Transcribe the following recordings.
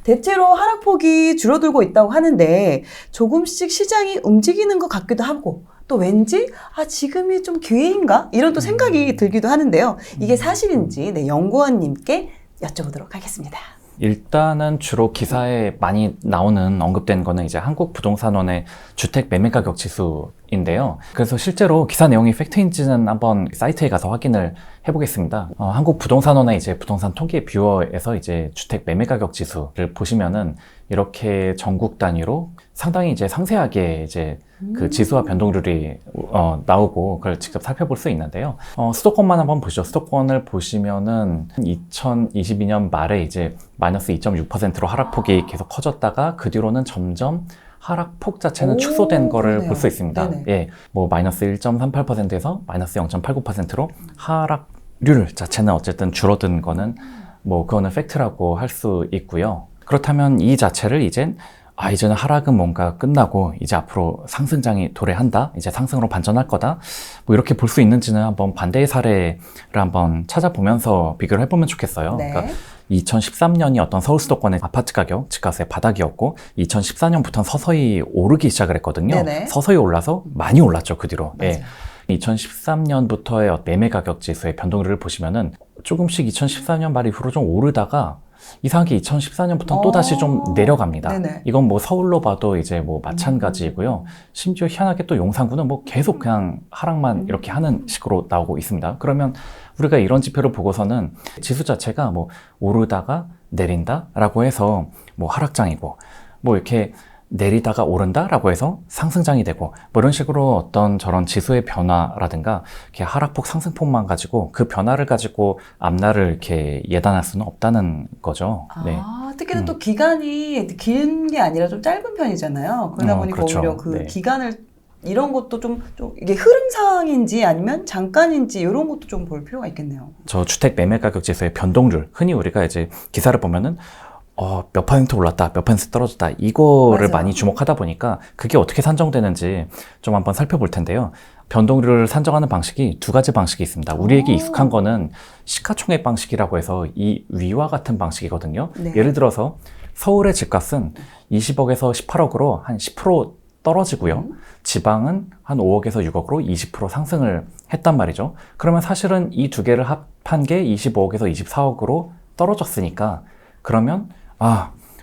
대체로 하락폭이 줄어들고 있다고 하는데 조금씩 시장이 움직이는 것 같기도 하고 또 왠지 지금이 좀 기회인가? 이런 또 생각이 들기도 하는데요. 이게 사실인지 연구원님께 여쭤보도록 하겠습니다. 일단은 주로 기사에 많이 나오는 언급된 거는 이제 한국부동산원의 주택 매매 가격 지수인데요. 그래서 실제로 기사 내용이 팩트인지는 한번 사이트에 가서 확인을 해보겠습니다. 한국부동산원의 이제 부동산 통계 뷰어에서 이제 주택 매매 가격 지수를 보시면은 이렇게 전국 단위로 상당히 이제 상세하게 이제 그 지수와 변동률이 나오고 그걸 직접 살펴볼 수 있는데요. 수도권만 한번 보시죠. 수도권을 보시면은 2022년 말에 이제 마이너스 2.6%로 하락폭이 계속 커졌다가 그 뒤로는 점점 하락폭 자체는 축소된 거를 볼 수 있습니다. 예, 뭐 마이너스 1.38%에서 마이너스 0.89%로 하락률 자체는 어쨌든 줄어든 거는 뭐 그거는 팩트라고 할 수 있고요. 그렇다면 이 자체를 이제는 하락은 뭔가 끝나고 이제 앞으로 상승장이 도래한다, 이제 상승으로 반전할 거다, 뭐 이렇게 볼 수 있는지는 한번 반대의 사례를 한번 찾아보면서 비교를 해보면 좋겠어요. 네. 그러니까 2013년이 어떤 서울 수도권의 아파트 가격, 집값의 바닥이었고 2014년부터는 서서히 오르기 시작을 했거든요. 네네. 서서히 올라서 많이 올랐죠, 그 뒤로. 맞아요. 예. 2013년부터의 매매 가격 지수의 변동률을 보시면은 조금씩 2014년 말 이후로 좀 오르다가 이상하게 2014년부터는 또 다시 좀 내려갑니다. 네네. 이건 뭐 서울로 봐도 이제 뭐 마찬가지고요. 심지어 희한하게 또 용산구는 뭐 계속 그냥 하락만 이렇게 하는 식으로 나오고 있습니다. 그러면 우리가 이런 지표를 보고서는 지수 자체가 뭐 오르다가 내린다라고 해서 뭐 하락장이고 뭐 이렇게 내리다가 오른다라고 해서 상승장이 되고 뭐 이런 식으로 어떤 저런 지수의 변화라든가 이렇게 하락폭 상승폭만 가지고 그 변화를 가지고 앞날을 이렇게 예단할 수는 없다는 거죠. 네. 특히나 또 기간이 긴 게 아니라 좀 짧은 편이잖아요. 그러다 보니까 그렇죠. 오히려 그 네. 기간을 이런 것도 좀 이게 흐름상인지 아니면 잠깐인지 이런 것도 좀 볼 필요가 있겠네요. 저 주택 매매 가격 지수의 변동률, 흔히 우리가 이제 기사를 보면은 몇 퍼센트 올랐다, 몇 퍼센트 떨어졌다, 이거를 맞아요. 많이 주목하다 보니까 그게 어떻게 산정되는지 좀 한번 살펴볼 텐데요. 변동률을 산정하는 방식이 두 가지 방식이 있습니다. 우리에게 익숙한 거는 시가총액 방식이라고 해서 이 위와 같은 방식이거든요. 네. 예를 들어서 서울의 집값은 20억에서 18억으로 한 10% 떨어지고요. 지방은 한 5억에서 6억으로 20% 상승을 했단 말이죠. 그러면 사실은 이 두 개를 합한 게 25억에서 24억으로 떨어졌으니까 그러면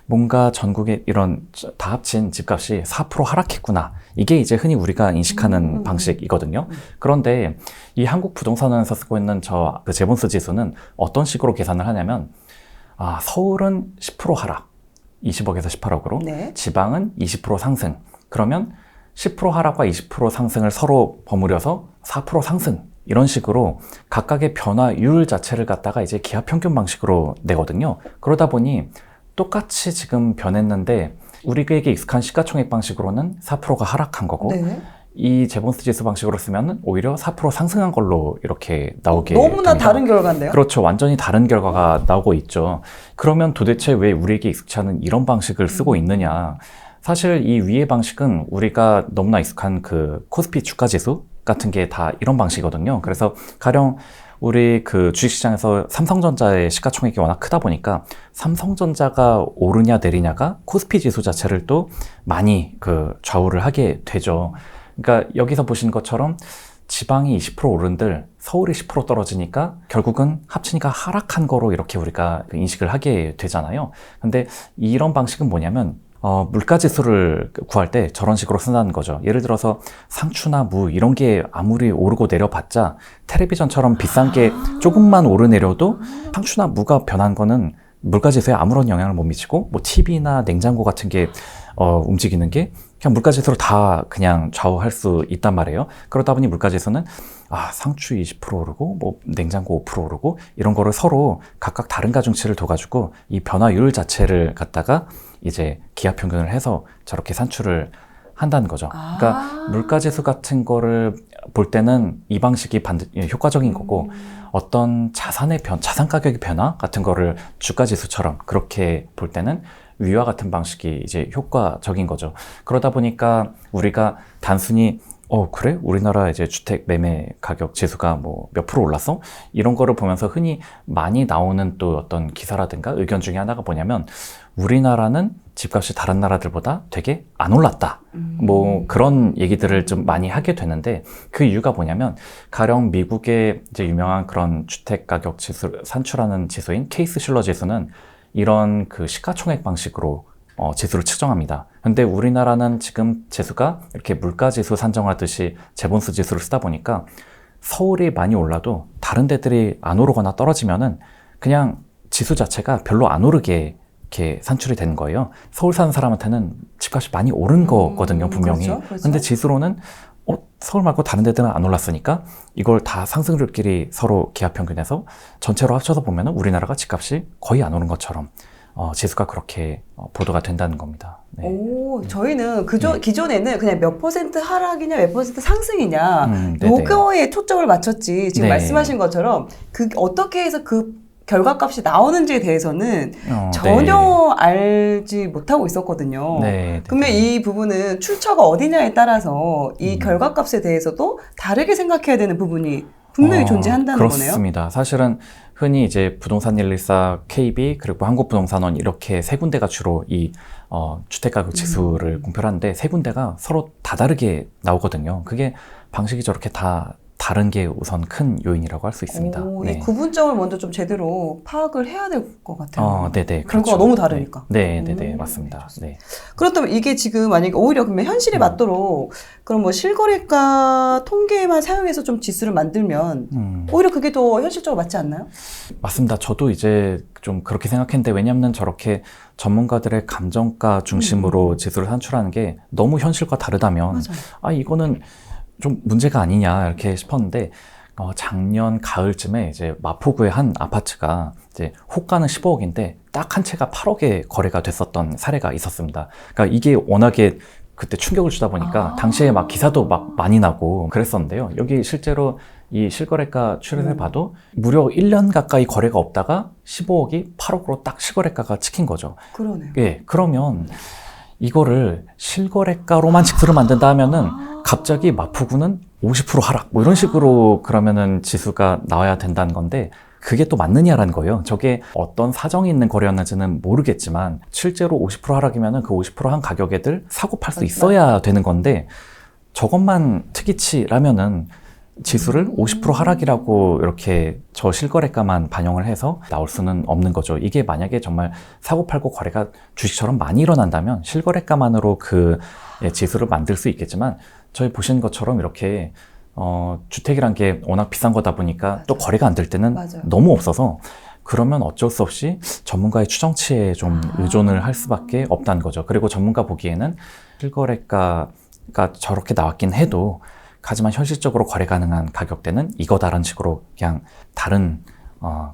뭔가 전국에 이런 다 합친 집값이 4% 하락했구나. 이게 이제 흔히 우리가 인식하는 방식이거든요. 그런데 이 한국부동산원에서 쓰고 있는 그 제본스 지수는 어떤 식으로 계산을 하냐면 서울은 10% 하락, 20억에서 18억으로 네. 지방은 20% 상승. 그러면 10% 하락과 20% 상승을 서로 버무려서 4% 상승. 이런 식으로 각각의 변화율 자체를 갖다가 이제 기하평균 방식으로 내거든요. 그러다 보니 똑같이 지금 변했는데 우리에게 익숙한 시가총액 방식으로는 4%가 하락한 거고 네. 이 제본스 지수 방식으로 쓰면 오히려 4% 상승한 걸로 이렇게 나오게 너무나 됩니다. 다른 결과인데요? 그렇죠. 완전히 다른 결과가 나오고 있죠. 그러면 도대체 왜 우리에게 익숙치 않은 이런 방식을 쓰고 있느냐. 사실 이 위의 방식은 우리가 너무나 익숙한 그 코스피 주가지수 같은 게 다 이런 방식이거든요. 그래서 가령 우리 그 주식시장에서 삼성전자의 시가총액이 워낙 크다 보니까 삼성전자가 오르냐 내리냐가 코스피 지수 자체를 또 많이 그 좌우를 하게 되죠. 그러니까 여기서 보신 것처럼 지방이 20% 오른들 서울이 10% 떨어지니까 결국은 합치니까 하락한 거로 이렇게 우리가 인식을 하게 되잖아요. 근데 이런 방식은 뭐냐면 물가지수를 구할 때 저런 식으로 쓴다는 거죠. 예를 들어서 상추나 무 이런 게 아무리 오르고 내려봤자 텔레비전처럼 비싼 게 조금만 오르내려도 상추나 무가 변한 거는 물가지수에 아무런 영향을 못 미치고 뭐 TV나 냉장고 같은 게 움직이는 게 그냥 물가지수로 다 그냥 좌우할 수 있단 말이에요. 그러다 보니 물가지수는 상추 20% 오르고 뭐 냉장고 5% 오르고 이런 거를 서로 각각 다른 가중치를 둬가지고 이 변화율 자체를 갖다가 이제 기하평균을 해서 저렇게 산출을 한다는 거죠. 그러니까 물가지수 같은 거를 볼 때는 이 방식이 효과적인 거고 어떤 자산 가격의 변화 같은 거를 주가지수처럼 그렇게 볼 때는 위와 같은 방식이 이제 효과적인 거죠. 그러다 보니까 우리가 단순히 그래? 우리나라 이제 주택 매매 가격 지수가 뭐 몇 프로 올랐어? 이런 거를 보면서 흔히 많이 나오는 또 어떤 기사라든가 의견 중에 하나가 뭐냐면 우리나라는 집값이 다른 나라들보다 되게 안 올랐다. 뭐 그런 얘기들을 좀 많이 하게 되는데 그 이유가 뭐냐면 가령 미국의 이제 유명한 그런 주택 가격 지수 산출하는 지수인 케이스 실러 지수는 이런 그 시가총액 방식으로 지수를 측정합니다. 근데 우리나라는 지금 지수가 이렇게 물가지수 산정하듯이 재본수 지수를 쓰다 보니까 서울이 많이 올라도 다른 데들이 안 오르거나 떨어지면은 그냥 지수 자체가 별로 안 오르게 이렇게 산출이 되는 거예요. 서울 사는 사람한테는 집값이 많이 오른 거거든요, 분명히. 그렇죠. 근데 지수로는 서울 말고 다른 데들은 안 올랐으니까 이걸 다 상승률끼리 서로 기하평균해서 전체로 합쳐서 보면은 우리나라가 집값이 거의 안 오른 것처럼 지수가 그렇게 보도가 된다는 겁니다. 네. 오, 저희는 기존에는 그냥 몇 퍼센트 하락이냐, 몇 퍼센트 상승이냐, 네네. 요거에 초점을 맞췄지. 지금 네. 말씀하신 것처럼 어떻게 해서 그 결과값이 나오는지에 대해서는 네. 전혀 알지 못하고 있었거든요. 네. 그러면 이 부분은 출처가 어디냐에 따라서 이 결과값에 대해서도 다르게 생각해야 되는 부분이 분명히 존재한다는 거네요. 그렇습니다. 사실은 흔히 이제 부동산 114, KB 그리고 한국부동산원 이렇게 세 군데가 주로 이 주택가격 지수를 공표를 하는데 세 군데가 서로 다 다르게 나오거든요. 그게 방식이 저렇게 다 다른 게 우선 큰 요인이라고 할 수 있습니다. 이 구분점을 먼저 좀 제대로 파악을 해야 될 것 같아요. 네네. 결과가 그렇죠. 너무 다르니까. 네네네. 맞습니다. 네. 그렇다면 이게 지금 만약에 오히려 그러면 현실에 맞도록 그럼 뭐 실거래가 통계만 사용해서 좀 지수를 만들면 오히려 그게 더 현실적으로 맞지 않나요? 맞습니다. 저도 이제 좀 그렇게 생각했는데 왜냐하면 저렇게 전문가들의 감정가 중심으로 지수를 산출하는 게 너무 현실과 다르다면 이거는 좀 문제가 아니냐 이렇게 싶었는데 작년 가을쯤에 이제 마포구의 한 아파트가 이제 호가는 15억인데 딱 한 채가 8억에 거래가 됐었던 사례가 있었습니다. 그러니까 이게 워낙에 그때 충격을 주다 보니까 당시에 막 기사도 막 많이 나고 그랬었는데요. 여기 실제로 이 실거래가 추이를 봐도 무려 1년 가까이 거래가 없다가 15억이 8억으로 딱 실거래가가 찍힌 거죠. 그러네요. 예, 그러면 이거를 실거래가로만 지수를 만든다 하면은 갑자기 마포구는 50% 하락 뭐 이런 식으로 그러면은 지수가 나와야 된다는 건데 그게 또 맞느냐라는 거예요. 저게 어떤 사정이 있는 거래였는지는 모르겠지만 실제로 50% 하락이면은 그 50%한 가격에들 사고 팔 수 있어야 되는 건데 저것만 특이치라면은 지수를 50% 하락이라고 이렇게 저 실거래가만 반영을 해서 나올 수는 없는 거죠. 이게 만약에 정말 사고 팔고 거래가 주식처럼 많이 일어난다면 실거래가만으로 그 지수를 만들 수 있겠지만 저희 보시는 것처럼 이렇게 주택이란 게 워낙 비싼 거다 보니까 또 거래가 안 될 때는 너무 없어서 그러면 어쩔 수 없이 전문가의 추정치에 좀 의존을 할 수밖에 없다는 거죠. 그리고 전문가 보기에는 실거래가가 저렇게 나왔긴 해도 하지만 현실적으로 거래 가능한 가격대는 이거다라는 식으로 그냥 다른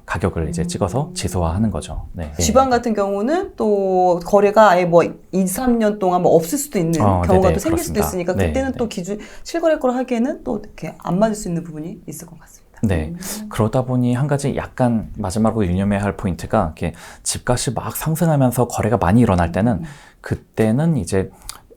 가격을 이제 찍어서 지수화하는 거죠. 네. 지방 같은 경우는 또 거래가 아예 뭐 2, 3년 동안 뭐 없을 수도 있는 경우가 네네, 또 생길 수도 그렇습니다. 있으니까 그때는 또 기준 실거래가로 하기에는 또 이렇게 안 맞을 수 있는 부분이 있을 것 같습니다. 네. 그러다 보니 한 가지 약간 마지막으로 유념해야 할 포인트가 이렇게 집값이 막 상승하면서 거래가 많이 일어날 때는 그때는 이제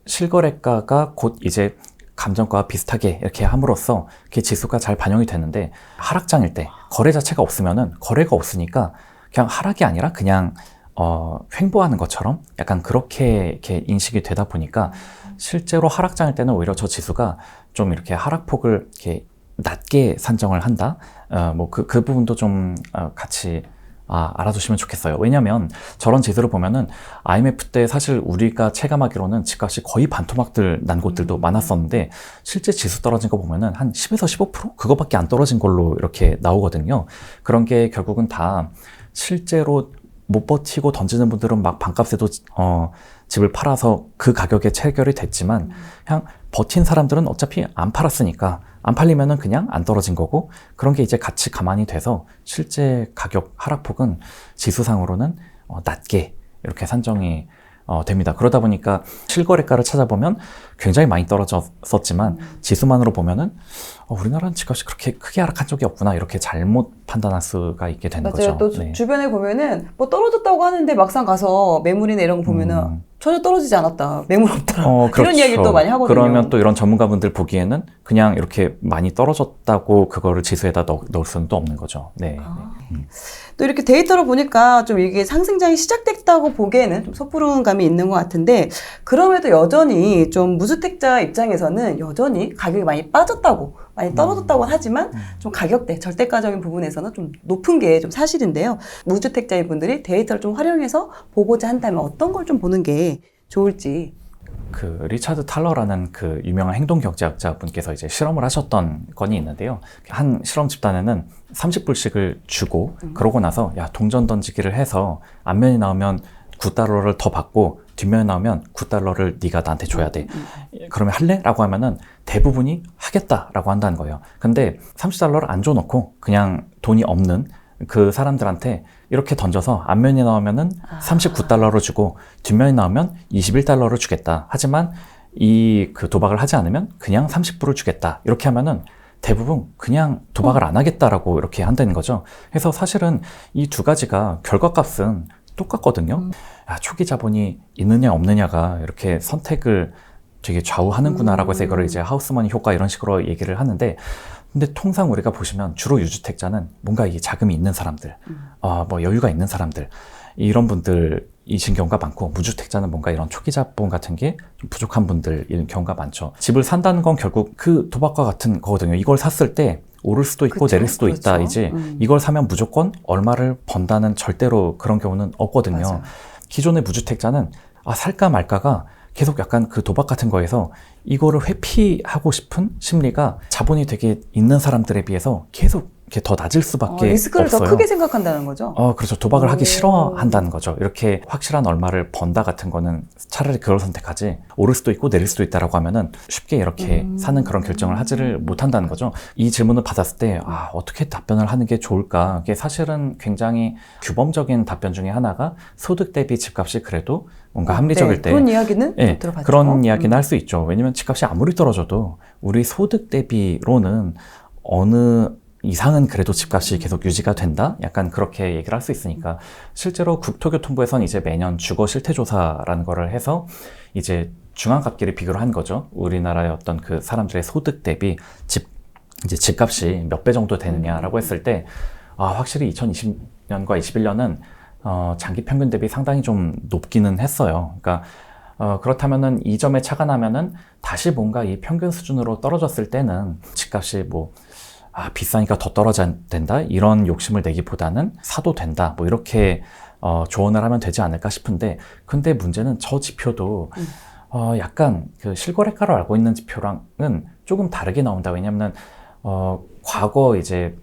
실거래가가 곧 이제 감정가와 비슷하게 이렇게 함으로써 그 지수가 잘 반영이 되는데 하락장일 때 거래 자체가 없으면은 거래가 없으니까 그냥 하락이 아니라 그냥 횡보하는 것처럼 약간 그렇게 이렇게 인식이 되다 보니까 실제로 하락장일 때는 오히려 저 지수가 좀 이렇게 하락폭을 이렇게 낮게 산정을 한다. 뭐 그 부분도 좀 같이 알아두시면 좋겠어요. 왜냐면 저런 지수를 보면은 IMF 때 사실 우리가 체감하기로는 집값이 거의 반토막들 난 곳들도 많았었는데 실제 지수 떨어진 거 보면은 한 10에서 15% 그거밖에 안 떨어진 걸로 이렇게 나오거든요. 그런 게 결국은 다 실제로 못 버티고 던지는 분들은 막 반값에도 집을 팔아서 그 가격에 체결이 됐지만 그냥 버틴 사람들은 어차피 안 팔았으니까 안 팔리면은 그냥 안 떨어진 거고 그런 게 이제 같이 가만히 돼서 실제 가격 하락폭은 지수상으로는 낮게 이렇게 산정이 됩니다. 그러다 보니까 실거래가를 찾아보면 굉장히 많이 떨어졌었지만 지수만으로 보면은 우리나라는 집값이 그렇게 크게 하락한 적이 없구나 이렇게 잘못 판단할 수가 있게 되는 거죠. 또 주변에 보면은 뭐 떨어졌다고 하는데 막상 가서 매물이나 이런 거 보면은 전혀 떨어지지 않았다. 매물 없더라. 그렇죠. 이런 이야기를 또 많이 하거든요. 그러면 또 이런 전문가분들 보기에는 그냥 이렇게 많이 떨어졌다고 그거를 지수에다 넣을 수는 또 없는 거죠. 네. 또 이렇게 데이터로 보니까 좀 이게 상승장이 시작됐다고 보기에는 좀 섣부른 감이 있는 것 같은데, 그럼에도 여전히 좀 무주택자 입장에서는 여전히 가격이 많이 빠졌다고, 많이 떨어졌다고 하지만 좀 가격대, 절대가적인 부분에서는 좀 높은 게 좀 사실인데요. 무주택자인 분들이 데이터를 좀 활용해서 보고자 한다면 어떤 걸 좀 보는 게 좋을지. 그 리차드 탈러라는 그 유명한 행동경제학자 분께서 이제 실험을 하셨던 건이 있는데요. 한 실험 집단에는 30불씩을 주고 그러고 나서 야, 동전 던지기를 해서 앞면이 나오면 9달러를 더 받고 뒷면에 나오면 9달러를 네가 나한테 줘야 돼. 그러면 할래? 라고 하면은 대부분이 하겠다라고 한다는 거예요. 근데 30달러를 안 줘놓고 그냥 돈이 없는 그 사람들한테 이렇게 던져서 앞면이 나오면은 39달러를 주고 뒷면이 나오면 21달러를 주겠다. 하지만 이 그 도박을 하지 않으면 그냥 30불을 주겠다. 이렇게 하면은 대부분 그냥 도박을 안 하겠다라고 이렇게 한다는 거죠. 그래서 사실은 이 두 가지가 결과값은 똑같거든요. 초기 자본이 있느냐 없느냐가 이렇게 선택을 되게 좌우하는구나라고 해서 이거를 이제 하우스머니 효과 이런 식으로 얘기를 하는데, 근데 통상 우리가 보시면 주로 유주택자는 뭔가 이 자금이 있는 사람들, 뭐 여유가 있는 사람들, 이런 분들이신 경우가 많고, 무주택자는 뭔가 이런 초기 자본 같은 게 좀 부족한 분들인 경우가 많죠. 집을 산다는 건 결국 그 도박과 같은 거거든요. 이걸 샀을 때 오를 수도 있고 내릴 수도 있다. 이제 이걸 사면 무조건 얼마를 번다는 절대로 그런 경우는 없거든요. 맞아요. 기존의 무주택자는 살까 말까가 계속 약간 그 도박 같은 거에서 이거를 회피하고 싶은 심리가 자본이 되게 있는 사람들에 비해서 계속 이렇게 더 낮을 수밖에 리스크를 없어요. 더 크게 생각한다는 거죠? 그렇죠. 도박을 하기 싫어한다는 거죠. 이렇게 확실한 얼마를 번다 같은 거는 차라리 그걸 선택하지, 오를 수도 있고 내릴 수도 있다라고 하면은 쉽게 이렇게 사는 그런 결정을 하지를 못한다는 거죠. 이 질문을 받았을 때 어떻게 답변을 하는 게 좋을까? 이게 사실은 굉장히 규범적인 답변 중에 하나가 소득 대비 집값이 그래도 뭔가 합리적일 때 그런 이야기는 좀 들어봤죠. 그런 이야기는 할 수 있죠. 왜냐면 집값이 아무리 떨어져도 우리 소득 대비로는 어느 이상은 그래도 집값이 계속 유지가 된다? 약간 그렇게 얘기를 할 수 있으니까, 실제로 국토교통부에서는 이제 매년 주거 실태조사라는 거를 해서 이제 중앙값길을 비교를 한 거죠. 우리나라의 어떤 그 사람들의 소득 대비 이제 집값이 몇 배 정도 되느냐라고 했을 때, 확실히 2020년과 21년은 장기 평균 대비 상당히 좀 높기는 했어요. 그러니까 그렇다면은 이 점에 차가 나면은 다시 뭔가 이 평균 수준으로 떨어졌을 때는 집값이 뭐 비싸니까 더 떨어져야 된다, 이런 욕심을 내기보다는 사도 된다, 뭐 이렇게 조언을 하면 되지 않을까 싶은데, 근데 문제는 저 지표도 약간 그 실거래가로 알고 있는 지표랑은 조금 다르게 나온다. 왜냐면은 과거 이제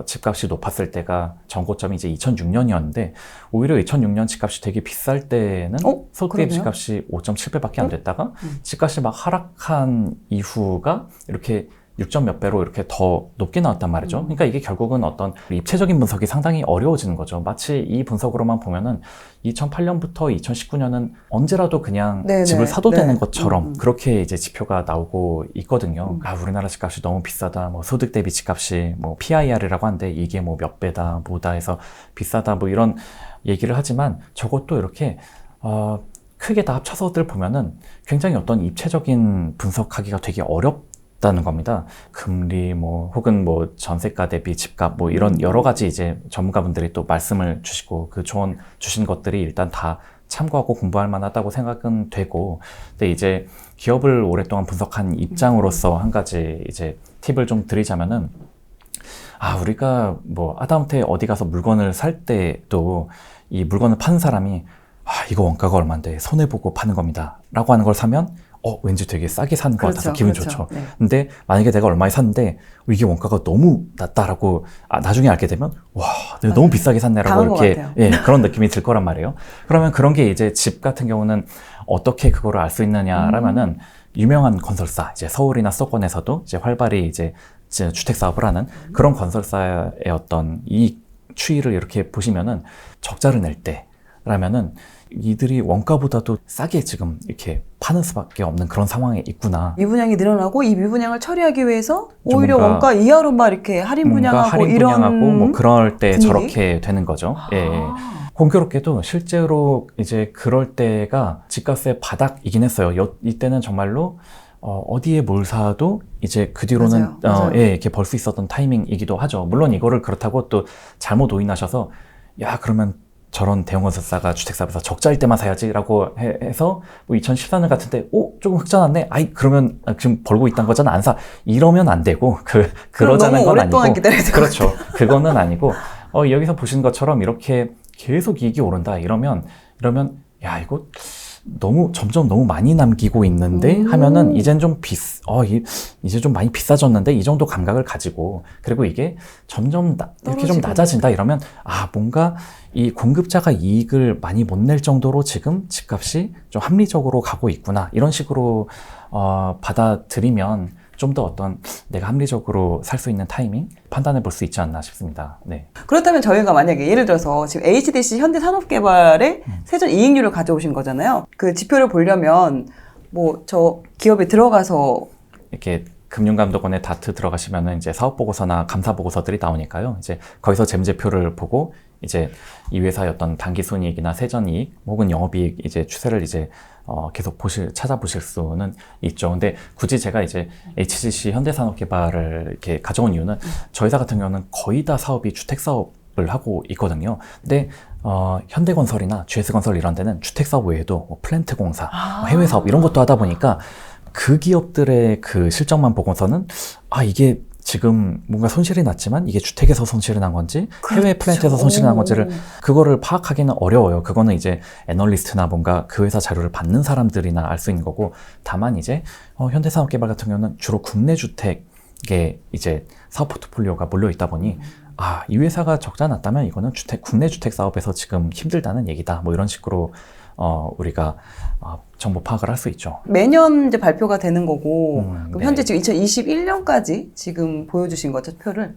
집값이 높았을 때가 전고점이 이제 2006년이었는데 오히려 2006년 집값이 되게 비쌀 때는 소득 대비 집값이 5.7배밖에 안 됐다가 집값이 막 하락한 이후가 이렇게 6점 몇 배로 이렇게 더 높게 나왔단 말이죠. 그러니까 이게 결국은 어떤 입체적인 분석이 상당히 어려워지는 거죠. 마치 이 분석으로만 보면은 2008년부터 2019년은 언제라도 그냥 집을 사도 되는 것처럼 그렇게 이제 지표가 나오고 있거든요. 우리나라 집값이 너무 비싸다, 뭐 소득 대비 집값이 뭐 PIR이라고 하는데 이게 뭐 몇 배다, 뭐다 해서 비싸다, 뭐 이런 얘기를 하지만 저것도 이렇게 크게 다 합쳐서들 보면은 굉장히 어떤 입체적인 분석하기가 되게 어렵다는 겁니다. 금리 뭐 혹은 뭐 전세가 대비 집값 뭐 이런 여러 가지 이제 전문가분들이 또 말씀을 주시고 그 조언 주신 것들이 일단 다 참고하고 공부할 만하다고 생각은 되고, 근데 이제 기업을 오랫동안 분석한 입장으로서 한 가지 이제 팁을 좀 드리자면은, 우리가 뭐 하다못해 어디 가서 물건을 살 때도 이 물건을 파는 사람이 이거 원가가 얼만데 손해보고 파는 겁니다 라고 하는 걸 사면 왠지 되게 싸게 사는 것 같아서 기분 좋죠. 네. 근데 만약에 내가 얼마에 샀는데 이게 원가가 너무 낮다라고 나중에 알게 되면 내가 너무 비싸게 샀네라고 이렇게 그런 느낌이 들 거란 말이에요. 그러면 그런 게 이제 집 같은 경우는 어떻게 그거를 알 수 있느냐라면은 유명한 건설사, 이제 서울이나 수도권에서도 이제 활발히 이제 주택 사업을 하는 그런 건설사의 어떤 이익 추이를 이렇게 보시면은 적자를 낼 때라면은 이들이 원가보다도 싸게 지금 이렇게 파는 수밖에 없는 그런 상황에 있구나. 미분양이 늘어나고 이 미분양을 처리하기 위해서 오히려 원가 이하로 막 이렇게 할인 분양하고 할인 이런 분양하고 뭐 그럴 때 분위기? 저렇게 되는 거죠. 예. 공교롭게도 실제로 이제 그럴 때가 집값의 바닥이긴 했어요. 이때는 정말로 어디에 뭘 사도 이제 그 뒤로는 맞아요. 예, 이렇게 벌 수 있었던 타이밍이기도 하죠. 물론 이거를 그렇다고 또 잘못 오인하셔서 야 그러면 저런 대형 건설사가 주택사업에서 적자일 때만 사야지라고 해서 뭐 2014년 같은데 조금 흑자 났네. 아이 그러면 지금 벌고 있다는 거잖아. 안 사. 이러면 안 되고 그러자는 건 아니고. 오랫동안 기다려야 될 것 그렇죠. 그거는 아니고 여기서 보신 것처럼 이렇게 계속 이익이 오른다 이러면 야 이거 점점 너무 많이 남기고 있는데 하면은 이젠 좀 이제 좀 많이 비싸졌는데 이 정도 감각을 가지고 그리고 이게 점점 이렇게 좀 낮아진다 이러면 뭔가 이 공급자가 이익을 많이 못 낼 정도로 지금 집값이 좀 합리적으로 가고 있구나 이런 식으로 받아들이면 좀 더 어떤 내가 합리적으로 살 수 있는 타이밍 판단해 볼 수 있지 않나 싶습니다. 네. 그렇다면 저희가 만약에 예를 들어서 지금 HDC 현대산업개발의 세전 이익률을 가져오신 거잖아요. 그 지표를 보려면 뭐 저 기업에 들어가서 이렇게 금융감독원에 다트 들어가시면은 이제 사업보고서나 감사보고서들이 나오니까요. 이제 거기서 재무제표를 보고 이제 이 회사의 어떤 단기순이익이나 세전이익 혹은 영업이익 이제 추세를 이제 계속 찾아보실 수는 있죠. 근데 굳이 제가 이제 HGC 현대산업개발을 이렇게 가져온 이유는 저희 회사 같은 경우는 거의 다 사업이 주택사업을 하고 있거든요. 근데 현대건설이나 GS건설 이런 데는 주택사업 외에도 뭐 플랜트 공사, 뭐 해외사업 이런 것도 하다 보니까 그 기업들의 그 실적만 보고서는 이게 지금 뭔가 손실이 났지만 이게 주택에서 손실이 난 건지 해외 플랜트에서 손실이 난 건지를 그거를 파악하기는 어려워요. 그거는 이제 애널리스트나 뭔가 그 회사 자료를 받는 사람들이나 알 수 있는 거고 다만 이제 현대산업개발 같은 경우는 주로 국내 주택에 이제 사업 포트폴리오가 몰려 있다 보니 이 회사가 적자 났다면 이거는 국내 주택 사업에서 지금 힘들다는 얘기다. 뭐 이런 식으로 우리가 정보 파악을 할 수 있죠. 매년 이제 발표가 되는 거고 그럼 네. 현재 지금 2021년까지 지금 보여주신 거죠, 표를?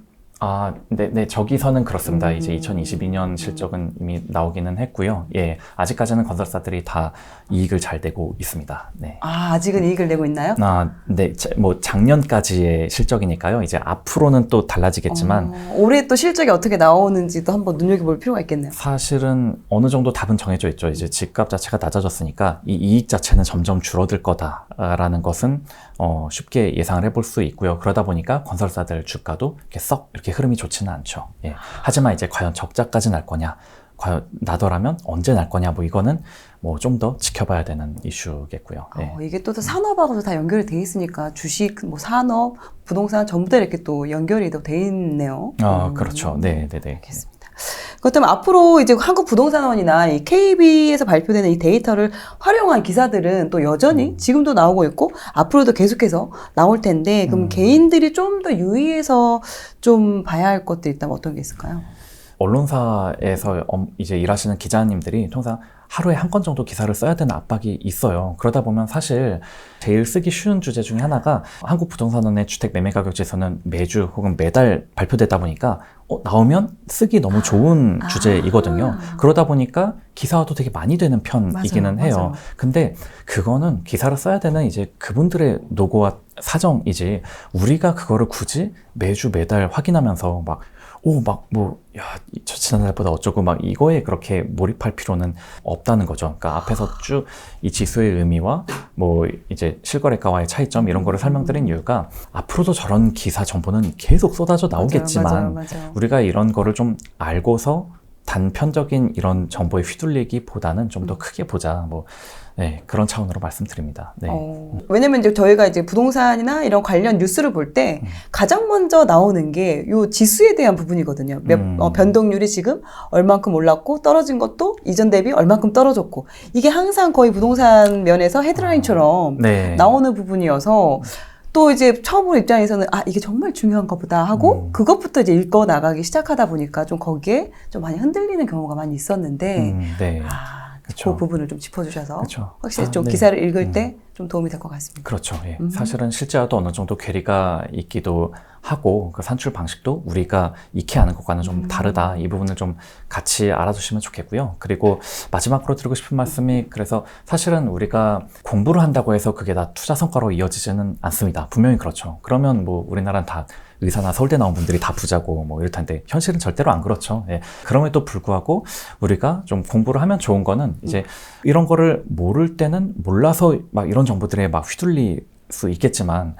네, 저기서는 그렇습니다. 이제 2022년 실적은 이미 나오기는 했고요. 예, 아직까지는 건설사들이 다 이익을 잘 내고 있습니다. 네. 아직은 이익을 내고 있나요? 네, 뭐 작년까지의 실적이니까요. 이제 앞으로는 또 달라지겠지만 올해 또 실적이 어떻게 나오는지도 한번 눈여겨볼 필요가 있겠네요. 사실은 어느 정도 답은 정해져 있죠. 이제 집값 자체가 낮아졌으니까 이 이익 자체는 점점 줄어들 거다라는 것은 쉽게 예상을 해볼 수 있고요. 그러다 보니까 건설사들 주가도 이렇게 흐름이 좋지는 않죠. 예. 하지만 이제 과연 적자까지 날 거냐, 과연 나더라면 언제 날 거냐, 뭐 이거는 뭐 좀 더 지켜봐야 되는 이슈겠고요. 예. 이게 또 산업하고도 다 연결이 돼 있으니까 주식, 뭐 산업, 부동산 전부 다 이렇게 또 연결이 또 돼 있네요. 그렇죠. 네. 알겠습니다. 그렇다면 앞으로 이제 한국부동산원이나 이 KB에서 발표되는 이 데이터를 활용한 기사들은 또 여전히 지금도 나오고 있고 앞으로도 계속해서 나올 텐데 그럼 개인들이 좀 더 유의해서 좀 봐야 할 것들이 있다면 어떤 게 있을까요? 언론사에서 이제 일하시는 기자님들이 통상 하루에 한 건 정도 기사를 써야 되는 압박이 있어요. 그러다 보면 사실 제일 쓰기 쉬운 주제 중에 하나가 한국부동산원의 주택 매매 가격 지수는 매주 혹은 매달 발표되다 보니까 나오면 쓰기 너무 좋은 주제이거든요. 그러다 보니까 기사화도 되게 많이 되는 편이기는 해요. 맞아요. 근데 그거는 기사를 써야 되는 이제 그분들의 노고와 사정이지 우리가 그거를 굳이 매주 매달 확인하면서 지난달보다 어쩌고 이거에 그렇게 몰입할 필요는 없다는 거죠. 그러니까 앞에서 쭉 이 지수의 의미와 뭐 이제 실거래가와의 차이점 이런 거를 설명드린 이유가 앞으로도 저런 기사 정보는 계속 쏟아져 나오겠지만 맞아요. 우리가 이런 거를 좀 알고서 단편적인 이런 정보에 휘둘리기보다는 좀 더 크게 보자. 네, 그런 차원으로 말씀드립니다. 네. 왜냐면 이제 저희가 이제 부동산이나 이런 관련 뉴스를 볼 때 가장 먼저 나오는 게 요 지수에 대한 부분이거든요. 변동률이 지금 얼만큼 올랐고 떨어진 것도 이전 대비 얼만큼 떨어졌고 이게 항상 거의 부동산 면에서 헤드라인처럼 네. 나오는 부분이어서 또 이제 처음 본 입장에서는 이게 정말 중요한가 보다 하고 그것부터 이제 읽어 나가기 시작하다 보니까 좀 거기에 좀 많이 흔들리는 경우가 많이 있었는데 네. 그 부분을 좀 짚어주셔서 그쵸. 확실히 좀 기사를 읽을 때 좀 도움이 될 것 같습니다. 그렇죠. 예. 사실은 실제와도 어느 정도 괴리가 있기도 하고 그 산출 방식도 우리가 익히 아는 것과는 좀 다르다. 이 부분을 좀 같이 알아두시면 좋겠고요. 그리고 마지막으로 드리고 싶은 말씀이 그래서 사실은 우리가 공부를 한다고 해서 그게 다 투자 성과로 이어지지는 않습니다. 분명히 그렇죠. 그러면 뭐 우리나라는 다 의사나 서울대 나온 분들이 다 부자고 뭐 이럴 텐데 현실은 절대로 안 그렇죠. 예. 그럼에도 불구하고 우리가 좀 공부를 하면 좋은 거는 이제 이런 거를 모를 때는 몰라서 막 이런 정보들에 막 휘둘릴 수 있겠지만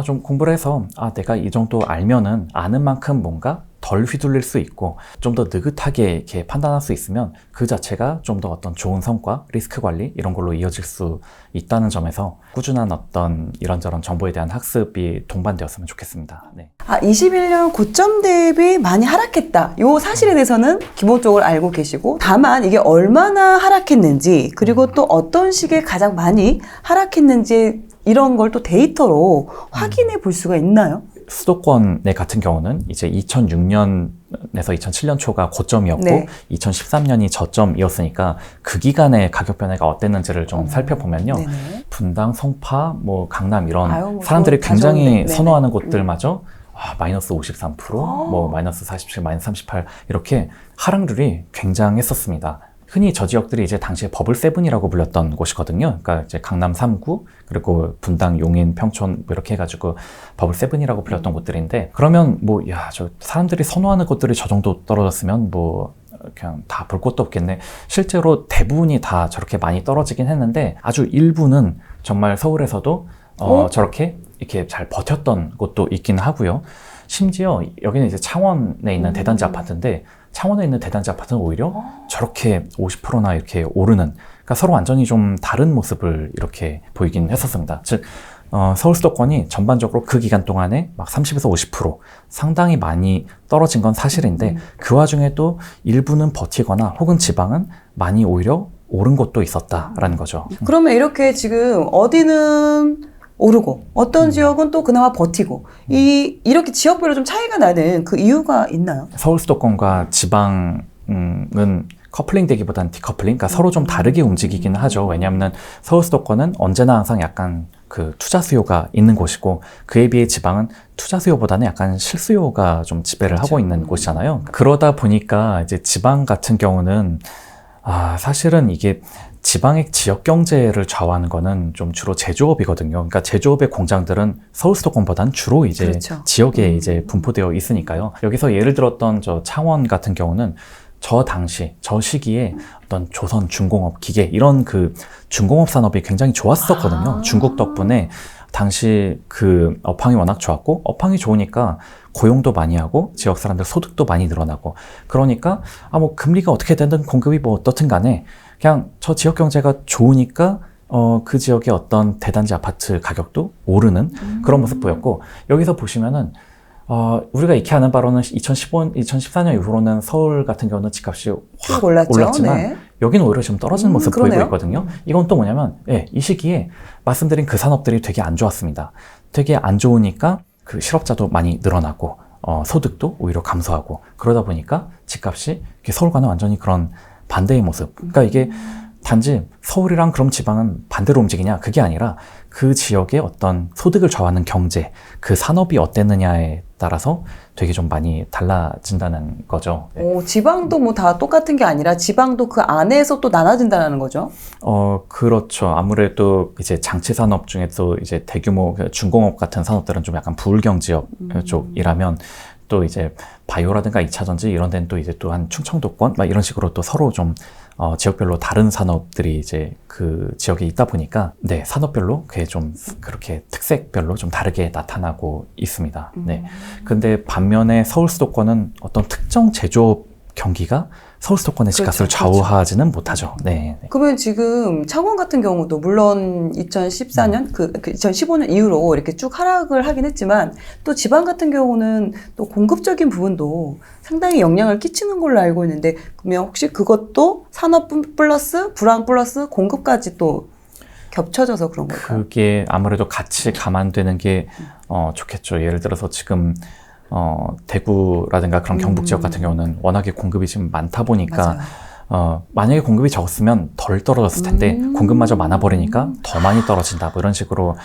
좀 공부를 해서 내가 이 정도 알면은 아는 만큼 뭔가 덜 휘둘릴 수 있고 좀 더 느긋하게 이렇게 판단할 수 있으면 그 자체가 좀 더 어떤 좋은 성과, 리스크 관리 이런 걸로 이어질 수 있다는 점에서 꾸준한 어떤 이런저런 정보에 대한 학습이 동반되었으면 좋겠습니다. 네. 21년 고점 대비 많이 하락했다. 요 사실에 대해서는 기본적으로 알고 계시고 다만 이게 얼마나 하락했는지 그리고 또 어떤 시기에 가장 많이 하락했는지 이런 걸 또 데이터로 확인해 볼 수가 있나요? 수도권의 같은 경우는 이제 2006년에서 2007년 초가 고점이었고 네. 2013년이 저점이었으니까 그 기간의 가격 변화가 어땠는지를 좀 살펴보면요. 네네. 분당, 성파, 뭐 강남 이런 뭐 사람들이 다 굉장히 좋은데. 선호하는 곳들마저 마이너스 53%, 뭐 마이너스 47, 마이너스 38 이렇게 하락률이 굉장했었습니다. 흔히 저 지역들이 이제 당시에 버블 세븐이라고 불렸던 곳이거든요. 그러니까 이제 강남 3구, 그리고 분당, 용인, 평촌 뭐 이렇게 해가지고 버블 세븐이라고 불렸던 곳들인데 그러면 저 사람들이 선호하는 곳들이 저 정도 떨어졌으면 그냥 다 볼 것도 없겠네. 실제로 대부분이 다 저렇게 많이 떨어지긴 했는데 아주 일부는 정말 서울에서도 저렇게 이렇게 잘 버텼던 곳도 있긴 하고요. 심지어 여기는 이제 창원에 있는 대단지 아파트인데 창원에 있는 대단지 아파트는 오히려 저렇게 50%나 이렇게 오르는, 그러니까 서로 완전히 좀 다른 모습을 이렇게 보이긴 했었습니다. 즉, 서울 수도권이 전반적으로 그 기간 동안에 막 30에서 50% 상당히 많이 떨어진 건 사실인데 그 와중에도 일부는 버티거나 혹은 지방은 많이 오히려 오른 곳도 있었다라는 거죠. 그러면 이렇게 지금 어디는 오르고 어떤 지역은 또 그나마 버티고 이렇게 지역별로 좀 차이가 나는 그 이유가 있나요? 서울 수도권과 지방은 커플링 되기보다는 디커플링, 그러니까 서로 좀 다르게 움직이기는 하죠. 왜냐하면 서울 수도권은 언제나 항상 약간 그 투자 수요가 있는 곳이고 그에 비해 지방은 투자 수요보다는 약간 실수요가 좀 지배를 하고 있는 곳이잖아요. 그러다 보니까 이제 지방 같은 경우는 사실은 이게 지방의 지역 경제를 좌우하는 거는 좀 주로 제조업이거든요. 그러니까 제조업의 공장들은 서울 수도권보다는 주로 이제 그렇죠. 지역에 이제 분포되어 있으니까요. 여기서 예를 들었던 저 창원 같은 경우는 저 당시, 저 시기에 어떤 조선 중공업, 기계 이런 그 중공업 산업이 굉장히 좋았었거든요. 중국 덕분에 당시 그 업황이 워낙 좋았고 업황이 좋으니까 고용도 많이 하고 지역 사람들 소득도 많이 늘어나고 그러니까 금리가 어떻게 되든 공급이 어떻든 간에 그냥 저 지역 경제가 좋으니까 그 지역의 어떤 대단지 아파트 가격도 오르는 그런 모습 보였고 여기서 보시면은 우리가 익히 아는 바로는 2014년 이후로는 서울 같은 경우는 집값이 확 올랐지만 네. 여기는 오히려 지금 떨어지는 모습 그러네요. 보이고 있거든요. 이건 또 뭐냐면 이 시기에 말씀드린 그 산업들이 되게 안 좋았습니다. 되게 안 좋으니까 그 실업자도 많이 늘어나고 소득도 오히려 감소하고 그러다 보니까 집값이 서울과는 완전히 그런 반대의 모습. 그러니까 이게 단지 서울이랑 그럼 지방은 반대로 움직이냐? 그게 아니라 그 지역의 어떤 소득을 좌우하는 경제, 그 산업이 어땠느냐에 따라서 되게 좀 많이 달라진다는 거죠. 지방도 다 똑같은 게 아니라 지방도 그 안에서 또 나눠진다는 거죠? 그렇죠. 아무래도 이제 장치 산업 중에도 이제 대규모 중공업 같은 산업들은 좀 약간 부울경지역 쪽이라면 또 이제 바이오라든가 2차전지 이런 데는 또 이제 또 한 충청도권 막 이런 식으로 또 서로 좀 지역별로 다른 산업들이 이제 그 지역에 있다 보니까 네, 산업별로 그게 좀 그렇게 특색별로 좀 다르게 나타나고 있습니다. 네. 근데 반면에 서울 수도권은 어떤 특정 제조업 경기가 서울 수도권의 집값을 좌우하지는 못하죠. 네. 그러면 지금 창원 같은 경우도 물론 2014년, 2015년 이후로 이렇게 쭉 하락을 하긴 했지만 또 지방 같은 경우는 또 공급적인 부분도 상당히 영향을 끼치는 걸로 알고 있는데 그러면 혹시 그것도 산업 플러스 불황 플러스 공급까지 또 겹쳐져서 그런 걸까요? 그게 아무래도 같이 감안되는 게 좋겠죠. 예를 들어서 지금 대구라든가 그런 경북 지역 같은 경우는 워낙에 공급이 지금 많다 보니까 만약에 공급이 적었으면 덜 떨어졌을 텐데 공급마저 많아 버리니까 더 많이 떨어진다. 뭐 이런 식으로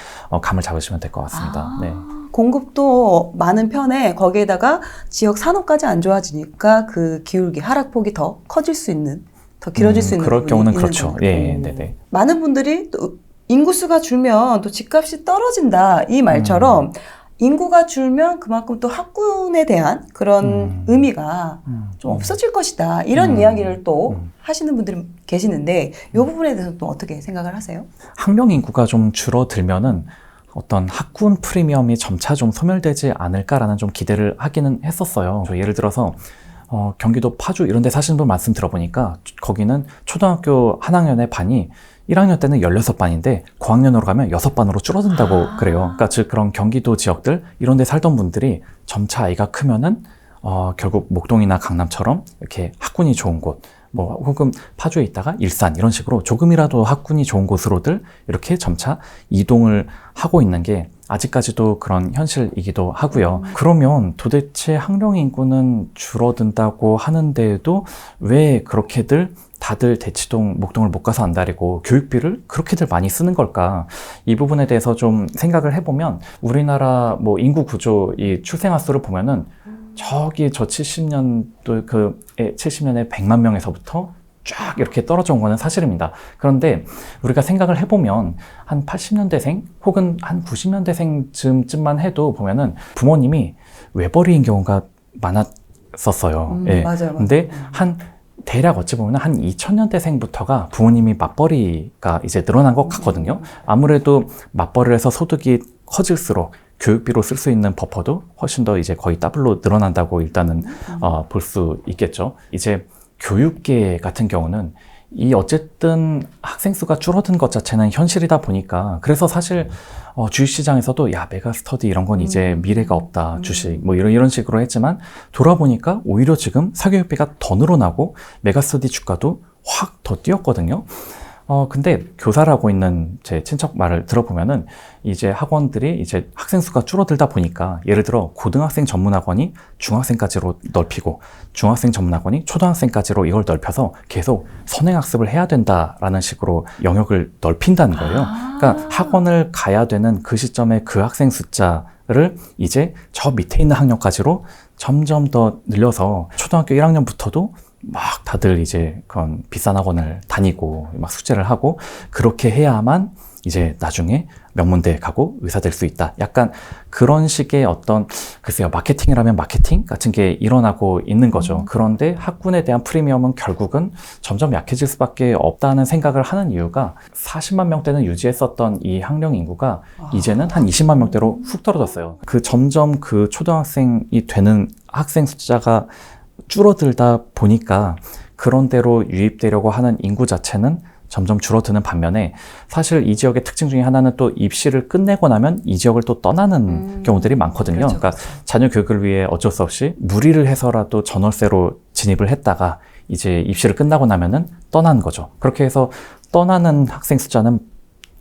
감을 잡으시면 될 것 같습니다. 네. 공급도 많은 편에 거기에다가 지역 산업까지 안 좋아지니까 그 기울기 하락폭이 더 커질 수 있는, 더 길어질 수 있는 그럴 부분이 경우는 있는 그렇죠. 거죠. 예, 네네. 많은 분들이 또 인구수가 줄면 또 집값이 떨어진다 이 말처럼 인구가 줄면 그만큼 또 학군에 대한 그런 의미가 좀 없어질 것이다. 이런 이야기를 또 하시는 분들이 계시는데 이 부분에 대해서 또 어떻게 생각을 하세요? 학령 인구가 좀 줄어들면은 어떤 학군 프리미엄이 점차 좀 소멸되지 않을까라는 좀 기대를 하기는 했었어요. 예를 들어서 경기도 파주 이런 데 사시는 분 말씀 들어보니까 거기는 초등학교 한 학년의 반이 1학년 때는 16반인데 고학년으로 가면 6반으로 줄어든다고 그래요. 그러니까 즉 그런 경기도 지역들 이런 데 살던 분들이 점차 아이가 크면은 결국 목동이나 강남처럼 이렇게 학군이 좋은 곳, 뭐 혹은 파주에 있다가 일산 이런 식으로 조금이라도 학군이 좋은 곳으로들 이렇게 점차 이동을 하고 있는 게 아직까지도 그런 현실이기도 하고요. 그러면 도대체 학령 인구는 줄어든다고 하는데도 왜 그렇게들 다들 대치동, 목동을 못 가서 안달이고 교육비를 그렇게들 많이 쓰는 걸까? 이 부분에 대해서 좀 생각을 해보면 우리나라 뭐 인구 구조, 이 출생아 수를 보면은 저기 저 70년도 70년에 100만 명에서부터 쫙 이렇게 떨어져 온 거는 사실입니다. 그런데 우리가 생각을 해보면 한 80년대생 혹은 한 90년대생쯤만 해도 보면은 부모님이 외벌이인 경우가 많았었어요. 예. 맞아요. 근데 대략 어찌 보면 한 2000년대생부터가 부모님이 맞벌이가 이제 늘어난 것 같거든요. 아무래도 맞벌이를 해서 소득이 커질수록 교육비로 쓸 수 있는 버퍼도 훨씬 더 이제 거의 더블로 늘어난다고 일단은 볼 수 있겠죠. 이제 교육계 같은 경우는 이 어쨌든 학생 수가 줄어든 것 자체는 현실이다 보니까 그래서 사실 주식시장에서도 야 메가스터디 이런 건 이제 미래가 없다 주식 뭐 이런 식으로 했지만 돌아보니까 오히려 지금 사교육비가 더 늘어나고 메가스터디 주가도 확 더 뛰었거든요. 근데 교사라고 있는 제 친척 말을 들어보면은 이제 학원들이 이제 학생 수가 줄어들다 보니까 예를 들어 고등학생 전문학원이 중학생까지로 넓히고 중학생 전문학원이 초등학생까지로 이걸 넓혀서 계속 선행학습을 해야 된다라는 식으로 영역을 넓힌다는 거예요. 그러니까 학원을 가야 되는 그 시점에 그 학생 숫자를 이제 저 밑에 있는 학년까지로 점점 더 늘려서 초등학교 1학년부터도 막 다들 이제 그런 비싼 학원을 다니고 막 숙제를 하고 그렇게 해야만 이제 나중에 명문대에 가고 의사 될 수 있다. 약간 그런 식의 어떤 글쎄요 마케팅이라면 마케팅 같은 게 일어나고 있는 거죠. 그런데 학군에 대한 프리미엄은 결국은 점점 약해질 수밖에 없다는 생각을 하는 이유가 40만 명대는 유지했었던 이 학령 인구가 이제는 한 20만 명대로 훅 떨어졌어요. 그 점점 그 초등학생이 되는 학생 숫자가 줄어들다 보니까 그런 대로 유입되려고 하는 인구 자체는 점점 줄어드는 반면에 사실 이 지역의 특징 중에 하나는 또 입시를 끝내고 나면 이 지역을 또 떠나는 경우들이 많거든요. 그렇죠, 그러니까 자녀 교육을 위해 어쩔 수 없이 무리를 해서라도 전월세로 진입을 했다가 이제 입시를 끝나고 나면은 떠난 거죠. 그렇게 해서 떠나는 학생 숫자는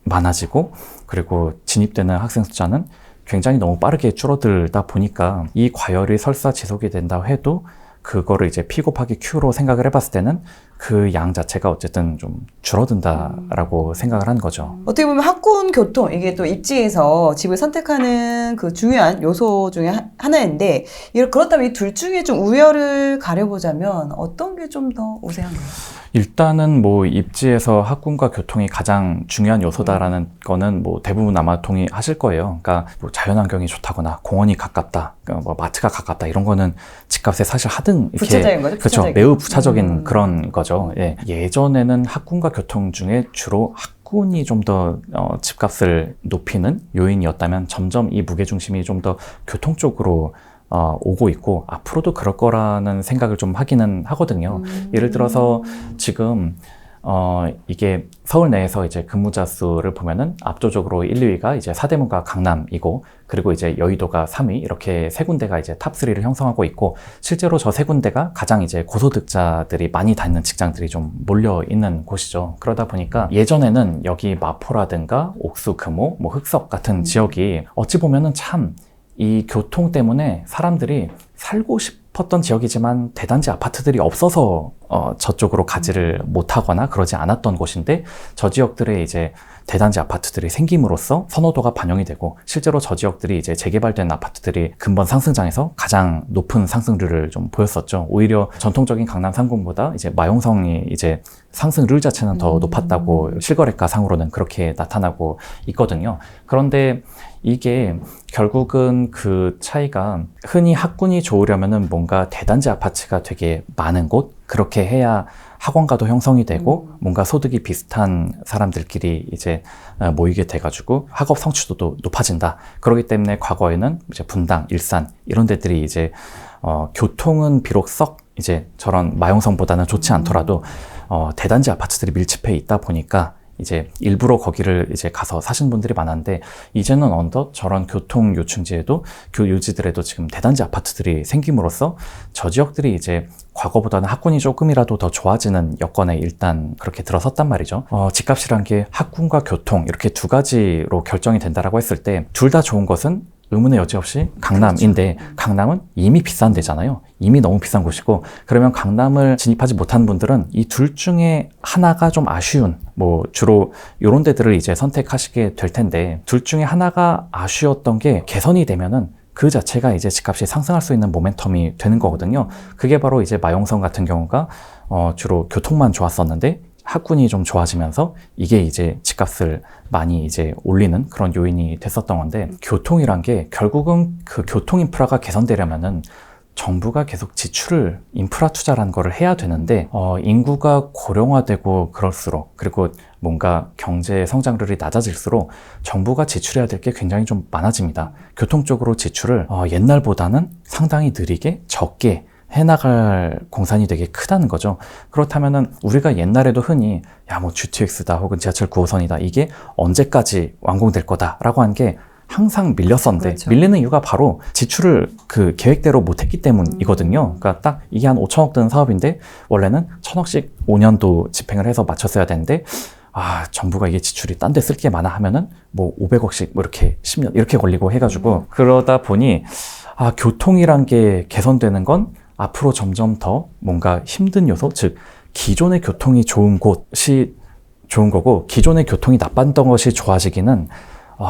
많아지고 그리고 진입되는 학생 숫자는 굉장히 너무 빠르게 줄어들다 보니까 이 과열이 설사 지속이 된다고 해도 그거를 이제 P 곱하기 Q로 생각을 해봤을 때는 그 양 자체가 어쨌든 좀 줄어든다라고 생각을 한 거죠. 어떻게 보면 학군 교통, 이게 또 입지에서 집을 선택하는 그 중요한 요소 중에 하나인데, 그렇다면 이 둘 중에 좀 우열을 가려보자면 어떤 게 좀 더 우세한가요? 일단은 뭐 입지에서 학군과 교통이 가장 중요한 요소다라는 거는 뭐 대부분 아마 동의하실 거예요. 그러니까 뭐 자연환경이 좋다거나 공원이 가깝다, 그러니까 뭐 마트가 가깝다 이런 거는 집값에 사실 하등 이렇게 부차적인 거죠? 그렇죠. 매우 부차적인 그런 거죠. 예. 예전에는 학군과 교통 중에 주로 학군이 좀 더 집값을 높이는 요인이었다면 점점 이 무게중심이 좀 더 교통 쪽으로 오고 있고 앞으로도 그럴 거라는 생각을 좀 하기는 하거든요. 예를 들어서 지금 이게 서울 내에서 이제 근무자 수를 보면은 압도적으로 1, 2위가 이제 서대문과 강남이고 그리고 이제 여의도가 3위 이렇게 세 군데가 이제 탑3를 형성하고 있고 실제로 저 세 군데가 가장 이제 고소득자들이 많이 다니는 직장들이 좀 몰려 있는 곳이죠. 그러다 보니까 예전에는 여기 마포라든가 옥수, 금호, 뭐 흑석 같은 지역이 어찌 보면은 참 이 교통 때문에 사람들이 살고 싶어 싶었던 지역이지만 대단지 아파트들이 없어서 저쪽으로 가지를 못하거나 그러지 않았던 곳인데 저 지역들에 이제 대단지 아파트들이 생김으로써 선호도가 반영이 되고 실제로 저 지역들이 이제 재개발된 아파트들이 근본 상승장에서 가장 높은 상승률을 좀 보였었죠. 오히려 전통적인 강남 상권보다 이제 마용성이 이제 상승률 자체는 더 높았다고 실거래가 상으로는 그렇게 나타나고 있거든요. 그런데 이게 결국은 그 차이가 흔히 학군이 좋으려면은 뭔가 대단지 아파트가 되게 많은 곳, 그렇게 해야 학원가도 형성이 되고 뭔가 소득이 비슷한 사람들끼리 이제 모이게 돼가지고 학업 성취도도 높아진다. 그렇기 때문에 과거에는 이제 분당, 일산 이런 데들이 이제 교통은 비록 썩 이제 저런 마용성보다는 좋지 않더라도 대단지 아파트들이 밀집해 있다 보니까 이제 일부러 거기를 이제 가서 사신 분들이 많았는데 이제는 어느덧 저런 교통 요충지에도 요지들에도 지금 대단지 아파트들이 생김으로써 저 지역들이 이제 과거보다는 학군이 조금이라도 더 좋아지는 여건에 일단 그렇게 들어섰단 말이죠. 집값이란 게 학군과 교통 이렇게 두 가지로 결정이 된다라고 했을 때 둘 다 좋은 것은 의문의 여지 없이 강남인데 그렇죠. 강남은 이미 비싼 데잖아요. 이미 너무 비싼 곳이고 그러면 강남을 진입하지 못한 분들은 이 둘 중에 하나가 좀 아쉬운 뭐 주로 이런 데들을 이제 선택하시게 될 텐데 둘 중에 하나가 아쉬웠던 게 개선이 되면은 그 자체가 이제 집값이 상승할 수 있는 모멘텀이 되는 거거든요. 그게 바로 이제 마용성 같은 경우가 주로 교통만 좋았었는데 학군이 좀 좋아지면서 이게 이제 집값을 많이 이제 올리는 그런 요인이 됐었던 건데 교통이란 게 결국은 그 교통 인프라가 개선되려면은 정부가 계속 지출을 인프라 투자라는 거를 해야 되는데 인구가 고령화되고 그럴수록 그리고 뭔가 경제 성장률이 낮아질수록 정부가 지출해야 될 게 굉장히 좀 많아집니다. 교통 쪽으로 지출을 옛날보다는 상당히 느리게 적게 해나갈 공산이 되게 크다는 거죠. 그렇다면은 우리가 옛날에도 흔히 야 뭐 GTX다 혹은 지하철 9호선이다 이게 언제까지 완공될 거다라고 한 게 항상 밀렸었는데 그렇죠. 밀리는 이유가 바로 지출을 그 계획대로 못했기 때문이거든요. 그러니까 딱 이게 한 5천억 드는 사업인데 원래는 1,000억씩 5년도 집행을 해서 맞췄어야 되는데 정부가 이게 지출이 딴 데 쓸 게 많아 하면은 뭐 500억씩 뭐 이렇게 10년 이렇게 걸리고 해가지고 그러다 보니 교통이란 게 개선되는 건 앞으로 점점 더 뭔가 힘든 요소, 즉 기존의 교통이 좋은 곳이 좋은 거고 기존의 교통이 나빴던 것이 좋아지기는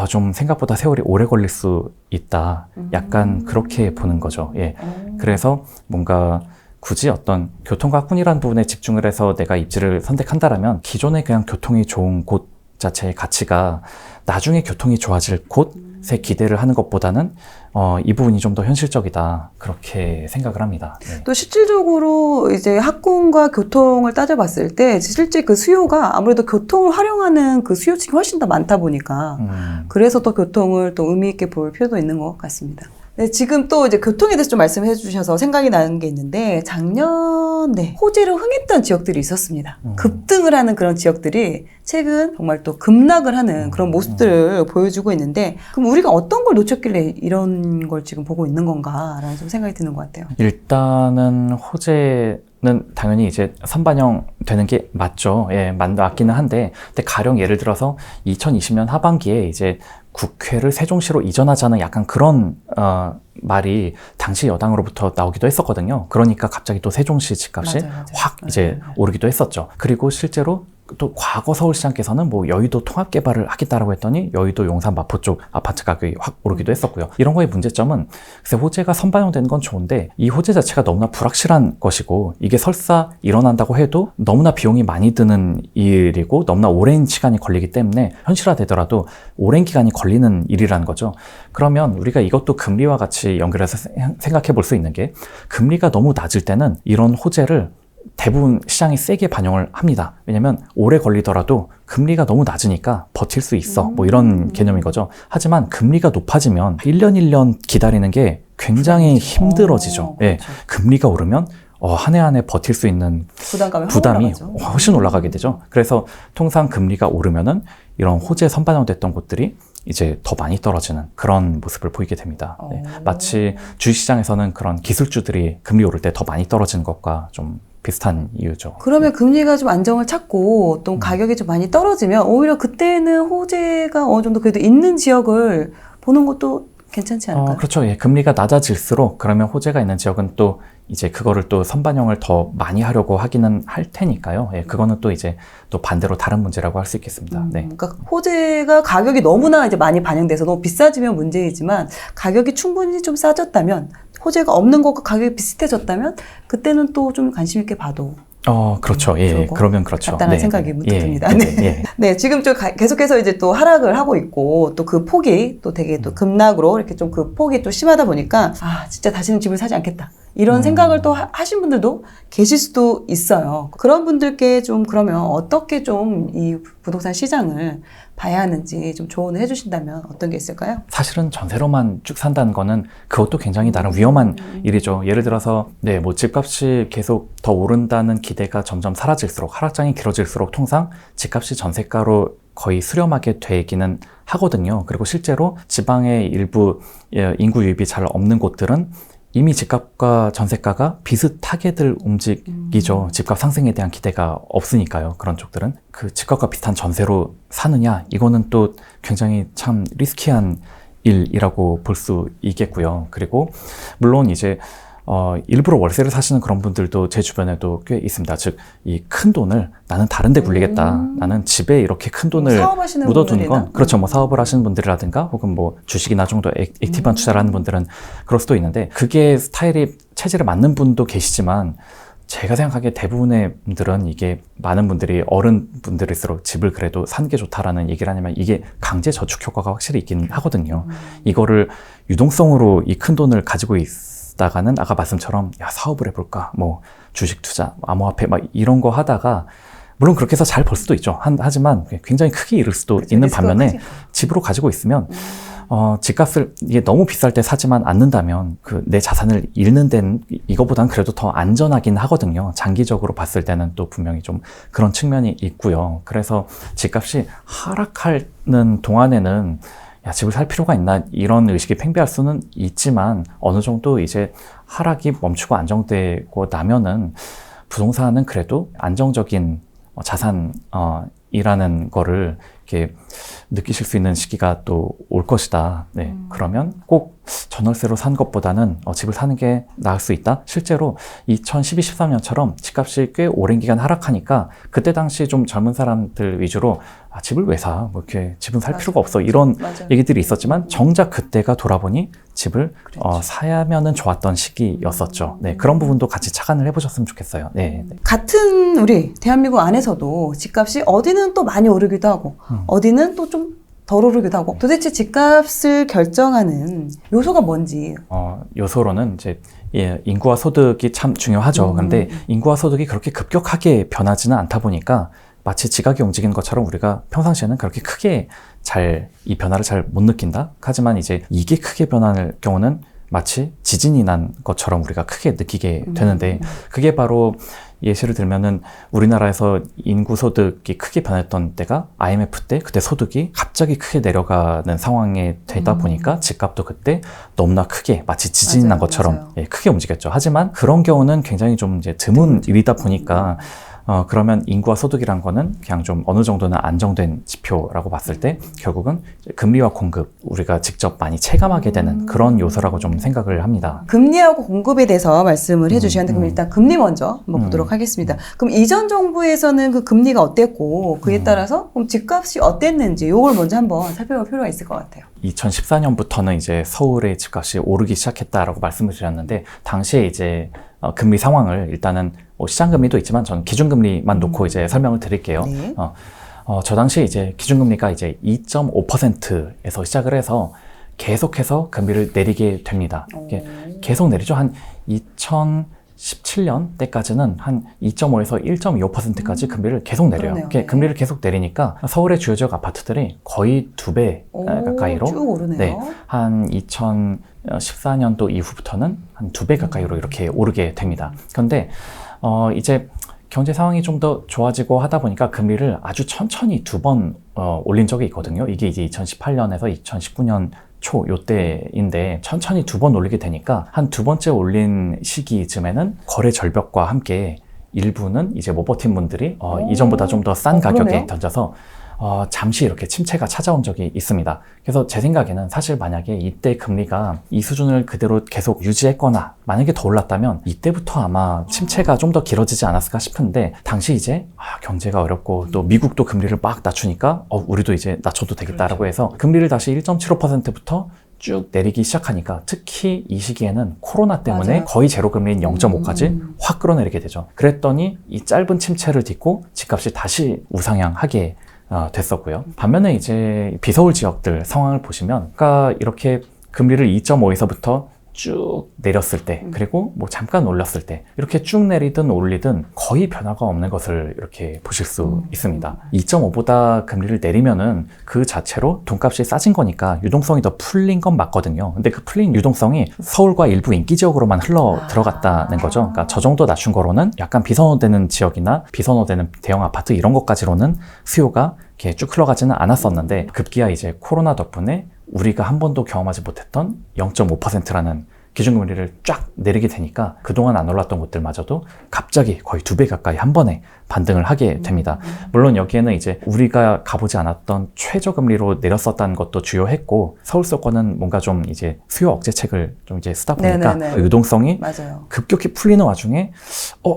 좀 생각보다 세월이 오래 걸릴 수 있다. 약간 그렇게 보는 거죠. 예. 그래서 뭔가 굳이 어떤 교통과 학군이라는 부분에 집중을 해서 내가 입지를 선택한다라면 기존에 그냥 교통이 좋은 곳 자체의 가치가 나중에 교통이 좋아질 곳에 기대를 하는 것보다는 이 부분이 좀 더 현실적이다 그렇게 생각을 합니다. 네. 또 실질적으로 이제 학군과 교통을 따져봤을 때 실제 그 수요가 아무래도 교통을 활용하는 그 수요층이 훨씬 더 많다 보니까 그래서 또 교통을 또 의미 있게 볼 필요도 있는 것 같습니다. 네, 지금 또 이제 교통에 대해서 좀 말씀해 주셔서 생각이 나는 게 있는데 작년에 호재로 흥했던 지역들이 있었습니다. 급등을 하는 그런 지역들이 최근 정말 또 급락을 하는 그런 모습들을 보여주고 있는데 그럼 우리가 어떤 걸 놓쳤길래 이런 걸 지금 보고 있는 건가라는 좀 생각이 드는 것 같아요. 일단은 호재는 당연히 이제 선반영 되는 게 맞죠. 예, 맞기는 한데 근데 가령 예를 들어서 2020년 하반기에 이제 국회를 세종시로 이전하자는 약간 그런 말이 당시 여당으로부터 나오기도 했었거든요. 그러니까 갑자기 또 세종시 집값이 맞아요. 확 이제 오르기도 했었죠. 그리고 실제로 또 과거 서울시장께서는 뭐 여의도 통합 개발을 하겠다라고 했더니 여의도 용산 마포 쪽 아파트 가격이 확 오르기도 했었고요. 이런 거의 문제점은 글쎄 호재가 선반영되는 건 좋은데 이 호재 자체가 너무나 불확실한 것이고 이게 설사 일어난다고 해도 너무나 비용이 많이 드는 일이고 너무나 오랜 시간이 걸리기 때문에 현실화되더라도 오랜 기간이 걸리는 일이라는 거죠. 그러면 우리가 이것도 금리와 같이 연결해서 생각해 볼 수 있는 게 금리가 너무 낮을 때는 이런 호재를 대부분 시장이 세게 반영을 합니다. 왜냐면 오래 걸리더라도 금리가 너무 낮으니까 버틸 수 있어. 뭐 이런 개념인 거죠. 하지만 금리가 높아지면 1년 1년 기다리는 게 굉장히 힘들어지죠. 예. 그렇죠. 금리가 오르면 한 해 한 해 버틸 수 있는 부담이 훨씬 올라가게 되죠. 그래서 통상 금리가 오르면은 이런 호재 선반영됐던 곳들이 이제 더 많이 떨어지는 그런 모습을 보이게 됩니다. 네. 마치 주식시장에서는 그런 기술주들이 금리 오를 때 더 많이 떨어지는 것과 좀 비슷한 이유죠. 그러면 금리가 좀 안정을 찾고 또 가격이 좀 많이 떨어지면 오히려 그때는 호재가 어느 정도 그래도 있는 지역을 보는 것도 괜찮지 않을까요? 그렇죠. 예, 금리가 낮아질수록 그러면 호재가 있는 지역은 또 이제 그거를 또 선반영을 더 많이 하려고 하기는 할 테니까요. 예, 그거는 또 이제 또 반대로 다른 문제라고 할 수 있겠습니다. 네. 그러니까 호재가 가격이 너무나 이제 많이 반영돼서 너무 비싸지면 문제이지만 가격이 충분히 좀 싸졌다면 호재가 없는 것과 가격이 비슷해졌다면 그때는 또 좀 관심 있게 봐도 그렇죠. 예, 그러고 그러면 그렇죠. 같다는 네, 생각이 네, 문득 예, 듭니다. 네, 네. 예. 네, 지금 좀 계속해서 이제 또 하락을 하고 있고 또 그 폭이 또 되게 또 급락으로 이렇게 좀 그 폭이 또 심하다 보니까 진짜 다시는 집을 사지 않겠다. 이런 생각을 또 하신 분들도 계실 수도 있어요. 그런 분들께 좀 그러면 어떻게 좀 이 부동산 시장을 봐야 하는지 좀 조언을 해주신다면 어떤 게 있을까요? 사실은 전세로만 쭉 산다는 거는 그것도 굉장히 나름 위험한 일이죠. 예를 들어서 뭐 집값이 계속 더 오른다는 기대가 점점 사라질수록 하락장이 길어질수록 통상 집값이 전세가로 거의 수렴하게 되기는 하거든요. 그리고 실제로 지방의 일부 인구 유입이 잘 없는 곳들은 이미 집값과 전세가가 비슷하게들 움직이죠. 집값 상승에 대한 기대가 없으니까요. 그런 쪽들은 그 집값과 비슷한 전세로 사느냐, 이거는 또 굉장히 참 리스키한 일이라고 볼 수 있겠고요. 그리고 물론 이제 일부러 월세를 사시는 그런 분들도 제 주변에도 꽤 있습니다. 즉, 이 큰 돈을 나는 다른 데 굴리겠다. 나는 집에 이렇게 큰 돈을 사업하시는 묻어두는 건, 분들이나? 그렇죠. 뭐 사업을 하시는 분들이라든가, 혹은 뭐 주식이나 좀 더 액티브한 투자를 하는 분들은 그럴 수도 있는데, 그게 스타일이, 체질에 맞는 분도 계시지만, 제가 생각하기에 대부분의 분들은 이게 많은 분들이 어른분들일수록 집을 그래도 사는 게 좋다라는 얘기를 하냐면 이게 강제 저축 효과가 확실히 있긴 하거든요. 이거를 유동성으로 이 큰 돈을 가지고 있다가는 아까 말씀처럼 사업을 해볼까, 뭐 주식 투자, 암호화폐 막 이런 거 하다가 물론 그렇게 해서 잘 벌 수도 있죠. 하지만 굉장히 크게 잃을 수도 그렇죠. 있는 반면에 집으로 가지고 있으면 집값을 이게 너무 비쌀 때 사지만 않는다면 그 내 자산을 잃는 데는 이거보단 그래도 더 안전하긴 하거든요. 장기적으로 봤을 때는 또 분명히 좀 그런 측면이 있고요. 그래서 집값이 하락하는 동안에는 집을 살 필요가 있나 이런 의식이 팽배할 수는 있지만 어느 정도 이제 하락이 멈추고 안정되고 나면은 부동산은 그래도 안정적인 자산이라는 거를 이렇게 느끼실 수 있는 시기가 또 올 것이다. 네. 그러면 꼭 전월세로 산 것보다는 집을 사는 게 나을 수 있다. 실제로 2012, 13년처럼 집값이 꽤 오랜 기간 하락하니까 그때 당시 좀 젊은 사람들 위주로 집을 왜 사? 뭐 이렇게 집은 살 필요가 없어. 이런 얘기들이 있었지만 정작 그때가 돌아보니 집을 사야면은 좋았던 시기였었죠. 네. 그런 부분도 같이 착안을 해보셨으면 좋겠어요. 네. 같은 우리 대한민국 안에서도 집값이 어디는 또 많이 오르기도 하고 어디는 또 좀 덜 오르기도 하고 도대체 집값을 결정하는 요소가 뭔지 요소로는 이제 인구와 소득이 참 중요하죠. 그런데 인구와 소득이 그렇게 급격하게 변하지는 않다 보니까 마치 지각이 움직이는 것처럼 우리가 평상시에는 그렇게 크게 이 변화를 잘 못 느낀다. 하지만 이제 이게 크게 변할 경우는 마치 지진이 난 것처럼 우리가 크게 느끼게 되는데 그게 바로 예시를 들면은 우리나라에서 인구 소득이 크게 변했던 때가 IMF 때 그때 소득이 갑자기 크게 내려가는 상황에 되다 보니까 집값도 그때 너무나 크게 마치 지진이 난 것처럼 크게 움직였죠. 하지만 그런 경우는 굉장히 좀 이제 드문 일이다 보니까 그러면 인구와 소득이란 거는 그냥 좀 어느 정도는 안정된 지표라고 봤을 때 결국은 금리와 공급 우리가 직접 많이 체감하게 되는 그런 요소라고 좀 생각을 합니다. 금리하고 공급에 대해서 말씀을 해주시는데 그럼 일단 금리 먼저 한번 보도록 하겠습니다. 그럼 이전 정부에서는 그 금리가 어땠고 그에 따라서 그럼 집값이 어땠는지 이걸 먼저 한번 살펴볼 필요가 있을 것 같아요. 2014년부터는 이제 서울의 집값이 오르기 시작했다라고 말씀을 드렸는데 당시에 이제 금리 상황을 일단은 시장금리도 있지만 저는 기준금리만 놓고 이제 설명을 드릴게요. 네. 저 당시에 이제 기준금리가 이제 2.5%에서 시작을 해서 계속해서 금리를 내리게 됩니다. 계속 내리죠. 한 2017년 때까지는 한 2.5에서 1.25%까지 금리를 계속 내려요. 그러네요. 금리를 계속 내리니까 서울의 주요 지역 아파트들이 거의 2배 가까이로 쭉 오르네요. 한 2014년도 이후부터는 한 2배 가까이로 이렇게 오르게 됩니다. 그런데 이제 경제 상황이 좀 더 좋아지고 하다 보니까 금리를 아주 천천히 2번 올린 적이 있거든요. 이게 이제 2018년에서 2019년 초 요때인데 천천히 2번 올리게 되니까 한 2번째 올린 시기쯤에는 거래 절벽과 함께 일부는 이제 못 버틴 분들이 이전보다 좀 더 싼 가격에 그러네요. 던져서 잠시 이렇게 침체가 찾아온 적이 있습니다. 그래서 제 생각에는 사실 만약에 이때 금리가 이 수준을 그대로 계속 유지했거나 만약에 더 올랐다면 이때부터 아마 침체가 좀 더 길어지지 않았을까 싶은데 당시 이제 경제가 어렵고 또 미국도 금리를 막 낮추니까 우리도 이제 낮춰도 되겠다라고 해서 금리를 다시 1.75%부터 쭉 내리기 시작하니까 특히 이 시기에는 코로나 때문에 맞아요. 거의 제로 금리인 0.5까지 확 끌어내리게 되죠. 그랬더니 이 짧은 침체를 딛고 집값이 다시 우상향하게 됐었고요. 반면에 이제 비서울 지역들 상황을 보시면 그러니까 이렇게 금리를 2.5에서부터 쭉 내렸을 때 그리고 뭐 잠깐 올렸을 때 이렇게 쭉 내리든 올리든 거의 변화가 없는 것을 이렇게 보실 수 있습니다. 2.5보다 금리를 내리면은 그 자체로 돈값이 싸진 거니까 유동성이 더 풀린 건 맞거든요. 근데 그 풀린 유동성이 서울과 일부 인기 지역으로만 흘러 들어갔다는 거죠. 그러니까 저 정도 낮춘 거로는 약간 비선호되는 지역이나 비선호되는 대형 아파트 이런 것까지로는 수요가 이렇게 쭉 흘러가지는 않았었는데 급기야 이제 코로나 덕분에 우리가 한 번도 경험하지 못했던 0.5%라는 기준금리를 쫙 내리게 되니까 그동안 안 올랐던 곳들마저도 갑자기 거의 2배 가까이 한 번에 반등을 하게 됩니다. 물론 여기에는 이제 우리가 가보지 않았던 최저금리로 내렸었다는 것도 주요했고 서울 수도권은 뭔가 좀 이제 수요 억제책을 좀 이제 쓰다 보니까 네네네. 그 유동성이 맞아요. 급격히 풀리는 와중에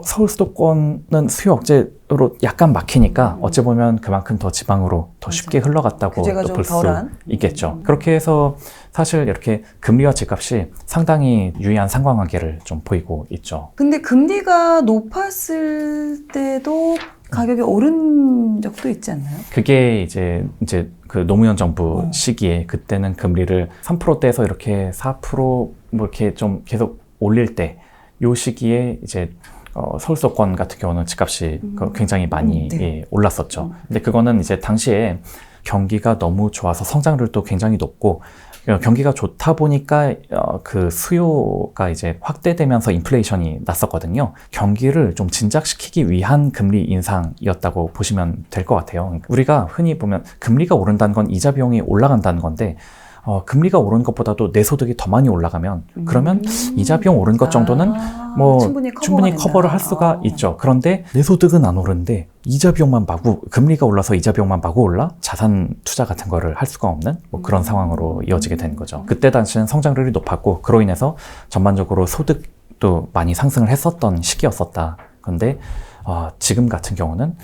서울 수도권은 수요 억제로 약간 막히니까 어찌 보면 그만큼 더 지방으로 더 쉽게 흘러갔다고 규제가 좀 볼 수 덜한. 있겠죠. 그렇게 해서 사실 이렇게 금리와 집값이 상당히 유의한 상관관계를 좀 보이고 있죠. 근데 금리가 높았을 때도 가격이 오른 적도 있지 않나요? 그게 이제 그 노무현 정부 시기에 그때는 금리를 3%대에서 이렇게 4% 뭐 이렇게 좀 계속 올릴 때 요 시기에 이제 서울 수도권 같은 경우는 집값이 굉장히 많이 네. 올랐었죠. 근데 그거는 이제 당시에 경기가 너무 좋아서 성장률도 굉장히 높고 경기가 좋다 보니까 그 수요가 이제 확대되면서 인플레이션이 났었거든요. 경기를 좀 진작시키기 위한 금리 인상이었다고 보시면 될 것 같아요. 우리가 흔히 보면 금리가 오른다는 건 이자 비용이 올라간다는 건데 금리가 오른 것보다도 내 소득이 더 많이 올라가면 그러면 이자 비용 오른 것 정도는 뭐 충분히 커버를 할 수가 있죠. 그런데 내 소득은 안 오르는데 이자 비용만 마구 금리가 올라서 이자 비용만 마구 올라 자산 투자 같은 거를 할 수가 없는 뭐 그런 상황으로 이어지게 되는 거죠. 그때 당시는 성장률이 높았고 그로 인해서 전반적으로 소득도 많이 상승을 했었던 시기였었다. 그런데 지금 같은 경우는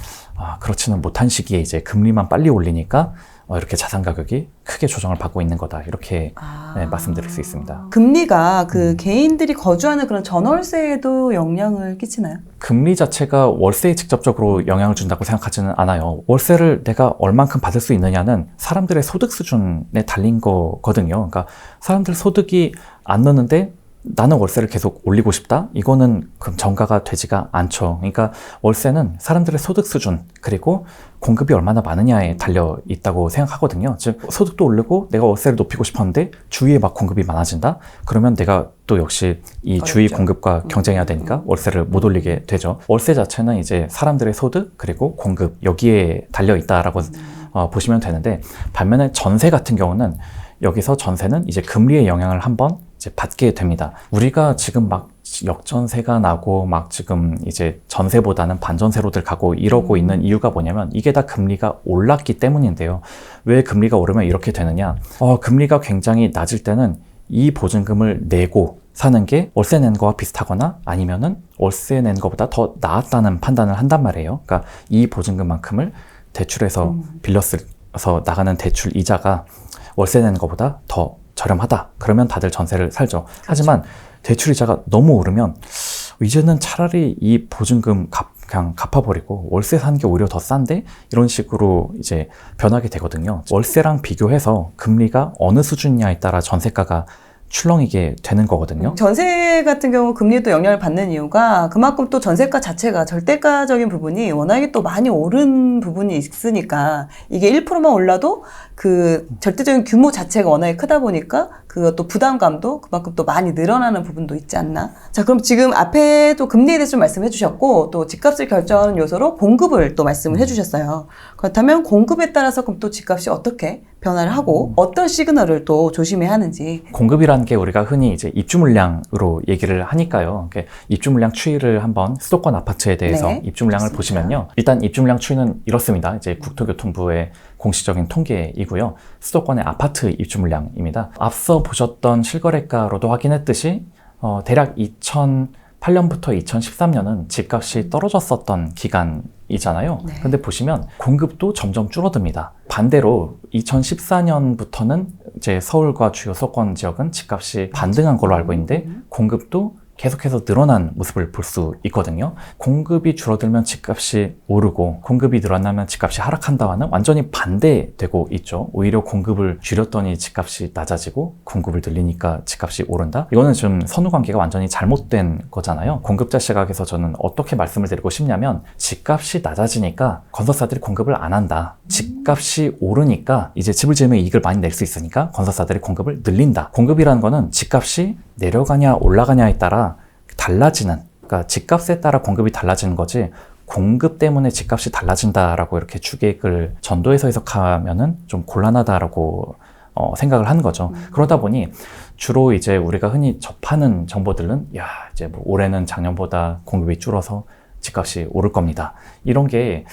그렇지는 못한 시기에 이제 금리만 빨리 올리니까 이렇게 자산 가격이 크게 조정을 받고 있는 거다. 이렇게 말씀드릴 수 있습니다. 금리가 그 개인들이 거주하는 그런 전월세에도 영향을 끼치나요? 금리 자체가 월세에 직접적으로 영향을 준다고 생각하지는 않아요. 월세를 내가 얼만큼 받을 수 있느냐는 사람들의 소득 수준에 달린 거거든요. 그러니까 사람들 소득이 안 느는데 나는 월세를 계속 올리고 싶다? 이거는 그럼 정가가 되지가 않죠. 그러니까 월세는 사람들의 소득 수준 그리고 공급이 얼마나 많으냐에 달려 있다고 생각하거든요. 즉 소득도 오르고 내가 월세를 높이고 싶었는데 주위에 막 공급이 많아진다? 그러면 내가 또 역시 이 주위 공급과 경쟁해야 되니까 월세를 못 올리게 되죠. 월세 자체는 이제 사람들의 소득 그리고 공급 여기에 달려 있다라고 보시면 되는데 반면에 전세 같은 경우는 여기서 전세는 이제 금리의 영향을 한번 이제 받게 됩니다. 우리가 지금 막 역전세가 나고 막 지금 이제 전세보다는 반전세로들 가고 이러고 있는 이유가 뭐냐면 이게 다 금리가 올랐기 때문인데요. 왜 금리가 오르면 이렇게 되느냐? 금리가 굉장히 낮을 때는 이 보증금을 내고 사는 게 월세 낸 거와 비슷하거나 아니면은 월세 낸 거보다 더 나았다는 판단을 한단 말이에요. 그러니까 이 보증금만큼을 대출해서 빌려서 나가는 대출 이자가 월세 내는 것보다 더 저렴하다. 그러면 다들 전세를 살죠. 그렇죠. 하지만 대출 이자가 너무 오르면 이제는 차라리 이 보증금 그냥 갚아버리고 월세 사는 게 오히려 더 싼데 이런 식으로 이제 변하게 되거든요. 월세랑 비교해서 금리가 어느 수준이냐에 따라 전세가가 출렁이게 되는 거거든요. 전세 같은 경우 금리도 영향을 받는 이유가 그만큼 또 전세가 자체가 절대가적인 부분이 워낙에 또 많이 오른 부분이 있으니까 이게 1%만 올라도 그 절대적인 규모 자체가 워낙에 크다 보니까 또 부담감도 그만큼 또 많이 늘어나는 부분도 있지 않나. 자, 그럼 지금 앞에도 금리에 대해서 좀 말씀해 주셨고 또 집값을 결정하는 요소로 공급을 또 말씀을 해 주셨어요. 그렇다면 공급에 따라서 그럼 또 집값이 어떻게 변화를 하고 어떤 시그널을 또 조심해야 하는지. 공급이라는 게 우리가 흔히 이제 입주 물량으로 얘기를 하니까요. 입주 물량 추이를 한번 수도권 아파트에 대해서 네, 입주 물량을 좋습니다. 보시면요. 일단 입주 물량 추이는 이렇습니다. 이제 국토교통부의 공식적인 통계이고요. 수도권의 아파트 입주 물량입니다. 앞서 보셨던 실거래가로도 확인했듯이 대략 2008년부터 2013년은 집값이 떨어졌었던 기간이잖아요. 네. 근데 보시면 공급도 점점 줄어듭니다. 반대로 2014년부터는 이제 서울과 주요 수도권 지역은 집값이 반등한 걸로 알고 있는데 공급도 계속해서 늘어난 모습을 볼 수 있거든요. 공급이 줄어들면 집값이 오르고 공급이 늘어나면 집값이 하락한다와는 완전히 반대되고 있죠. 오히려 공급을 줄였더니 집값이 낮아지고 공급을 늘리니까 집값이 오른다? 이거는 좀 선후관계가 완전히 잘못된 거잖아요. 공급자 시각에서 저는 어떻게 말씀을 드리고 싶냐면 집값이 낮아지니까 건설사들이 공급을 안 한다. 집값이 오르니까 이제 집을 지으면 이익을 많이 낼 수 있으니까 건설사들이 공급을 늘린다. 공급이라는 거는 집값이 내려가냐 올라가냐에 따라 달라지는, 그러니까 집값에 따라 공급이 달라지는 거지 공급 때문에 집값이 달라진다라고 이렇게 추계획을 전도해서 해석하면은 좀 곤란하다라고 생각을 하는 거죠. 그러다 보니 주로 이제 우리가 흔히 접하는 정보들은 야, 이제 뭐 올해는 작년보다 공급이 줄어서 집값이 오를 겁니다. 이런 게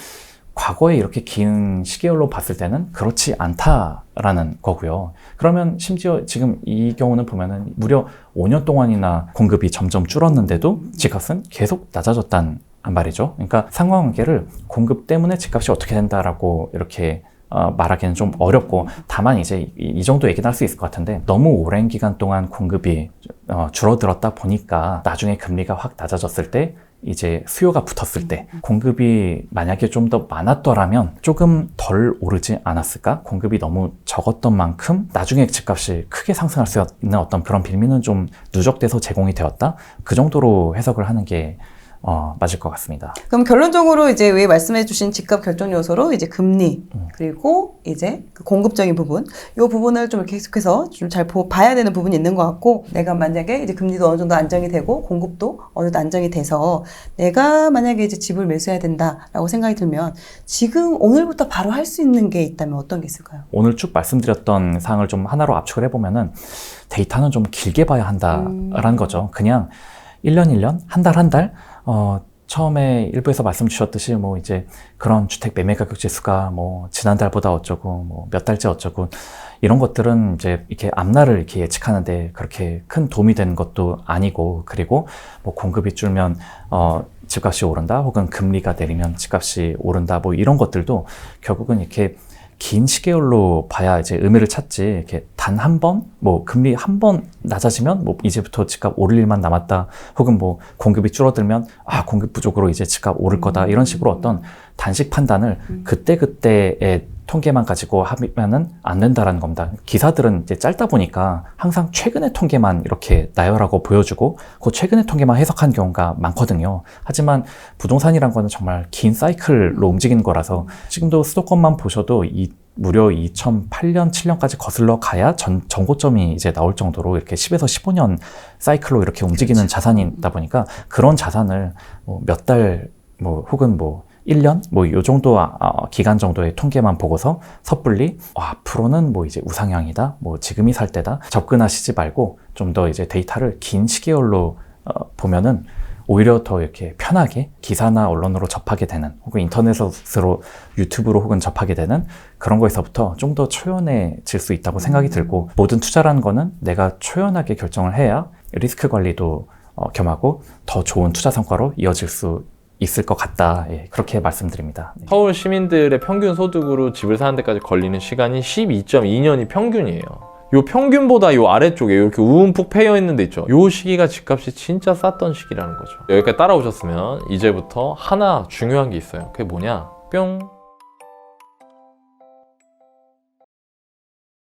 과거에 이렇게 긴 시계열로 봤을 때는 그렇지 않다라는 거고요. 그러면 심지어 지금 이 경우는 보면은 무려 5년 동안이나 공급이 점점 줄었는데도 집값은 계속 낮아졌단 말이죠. 그러니까 상관관계를 공급 때문에 집값이 어떻게 된다라고 이렇게 말하기는 좀 어렵고, 다만 이제 이 정도 얘기는 할 수 있을 것 같은데, 너무 오랜 기간 동안 공급이 줄어들었다 보니까 나중에 금리가 확 낮아졌을 때 이제 수요가 붙었을 때 공급이 만약에 좀 더 많았더라면 조금 덜 오르지 않았을까? 공급이 너무 적었던 만큼 나중에 집값이 크게 상승할 수 있는 어떤 그런 빌미는 좀 누적돼서 제공이 되었다? 그 정도로 해석을 하는 게 맞을 것 같습니다. 그럼 결론적으로 이제 왜 말씀해주신 집값 결정 요소로 이제 금리 그리고 이제 그 공급적인 부분, 이 부분을 좀 계속해서 좀 잘 봐야 되는 부분이 있는 것 같고, 내가 만약에 이제 금리도 어느 정도 안정이 되고 공급도 어느 정도 안정이 돼서 내가 만약에 이제 집을 매수해야 된다라고 생각이 들면 지금 오늘부터 바로 할 수 있는 게 있다면 어떤 게 있을까요? 오늘 쭉 말씀드렸던 사항을 좀 하나로 압축을 해보면은 데이터는 좀 길게 봐야 한다라는 거죠. 그냥 1년, 한 달, 처음에 일부에서 말씀 주셨듯이 뭐 이제 그런 주택 매매 가격 지수가 뭐 지난달보다 어쩌고 뭐 몇 달째 어쩌고 이런 것들은 이제 이렇게 앞날을 이렇게 예측하는데 그렇게 큰 도움이 되는 것도 아니고, 그리고 뭐 공급이 줄면 집값이 오른다, 혹은 금리가 내리면 집값이 오른다, 뭐 이런 것들도 결국은 이렇게 긴 시계열로 봐야 이제 의미를 찾지, 이렇게 단 한 번, 뭐 금리 한 번 낮아지면 뭐 이제부터 집값 오를 일만 남았다, 혹은 뭐 공급이 줄어들면 공급 부족으로 이제 집값 오를 거다, 이런 식으로 어떤 단식 판단을 그때그때의 통계만 가지고 하면은 안 된다라는 겁니다. 기사들은 이제 짧다 보니까 항상 최근의 통계만 이렇게 나열하고 보여주고 그 최근의 통계만 해석한 경우가 많거든요. 하지만 부동산이란 거는 정말 긴 사이클로 움직이는 거라서 지금도 수도권만 보셔도 무려 2008년, 7년까지 거슬러 가야 전고점이 이제 나올 정도로 이렇게 10에서 15년 사이클로 이렇게 움직이는 그렇죠. 자산이다 보니까 그런 자산을 뭐 몇 달, 뭐 혹은 뭐 1년? 뭐 요 정도 기간 정도의 통계만 보고서 섣불리 앞으로는 뭐 이제 우상향이다, 뭐 지금이 살 때다, 접근하시지 말고 좀 더 이제 데이터를 긴 시계열로 보면은 오히려 더 이렇게 편하게 기사나 언론으로 접하게 되는, 혹은 인터넷으로 유튜브로 혹은 접하게 되는 그런 거에서부터 좀 더 초연해질 수 있다고 생각이 들고, 모든 투자라는 거는 내가 초연하게 결정을 해야 리스크 관리도 겸하고 더 좋은 투자 성과로 이어질 수 있을 것 같다. 예, 그렇게 말씀드립니다. 네. 서울 시민들의 평균 소득으로 집을 사는 데까지 걸리는 시간이 12.2년이 평균이에요. 요 평균보다 요 아래쪽에 이렇게 움푹 패여 있는 데 있죠. 요 시기가 집값이 진짜 쌌던 시기라는 거죠. 여기까지 따라오셨으면 이제부터 하나 중요한 게 있어요. 그게 뭐냐? 뿅!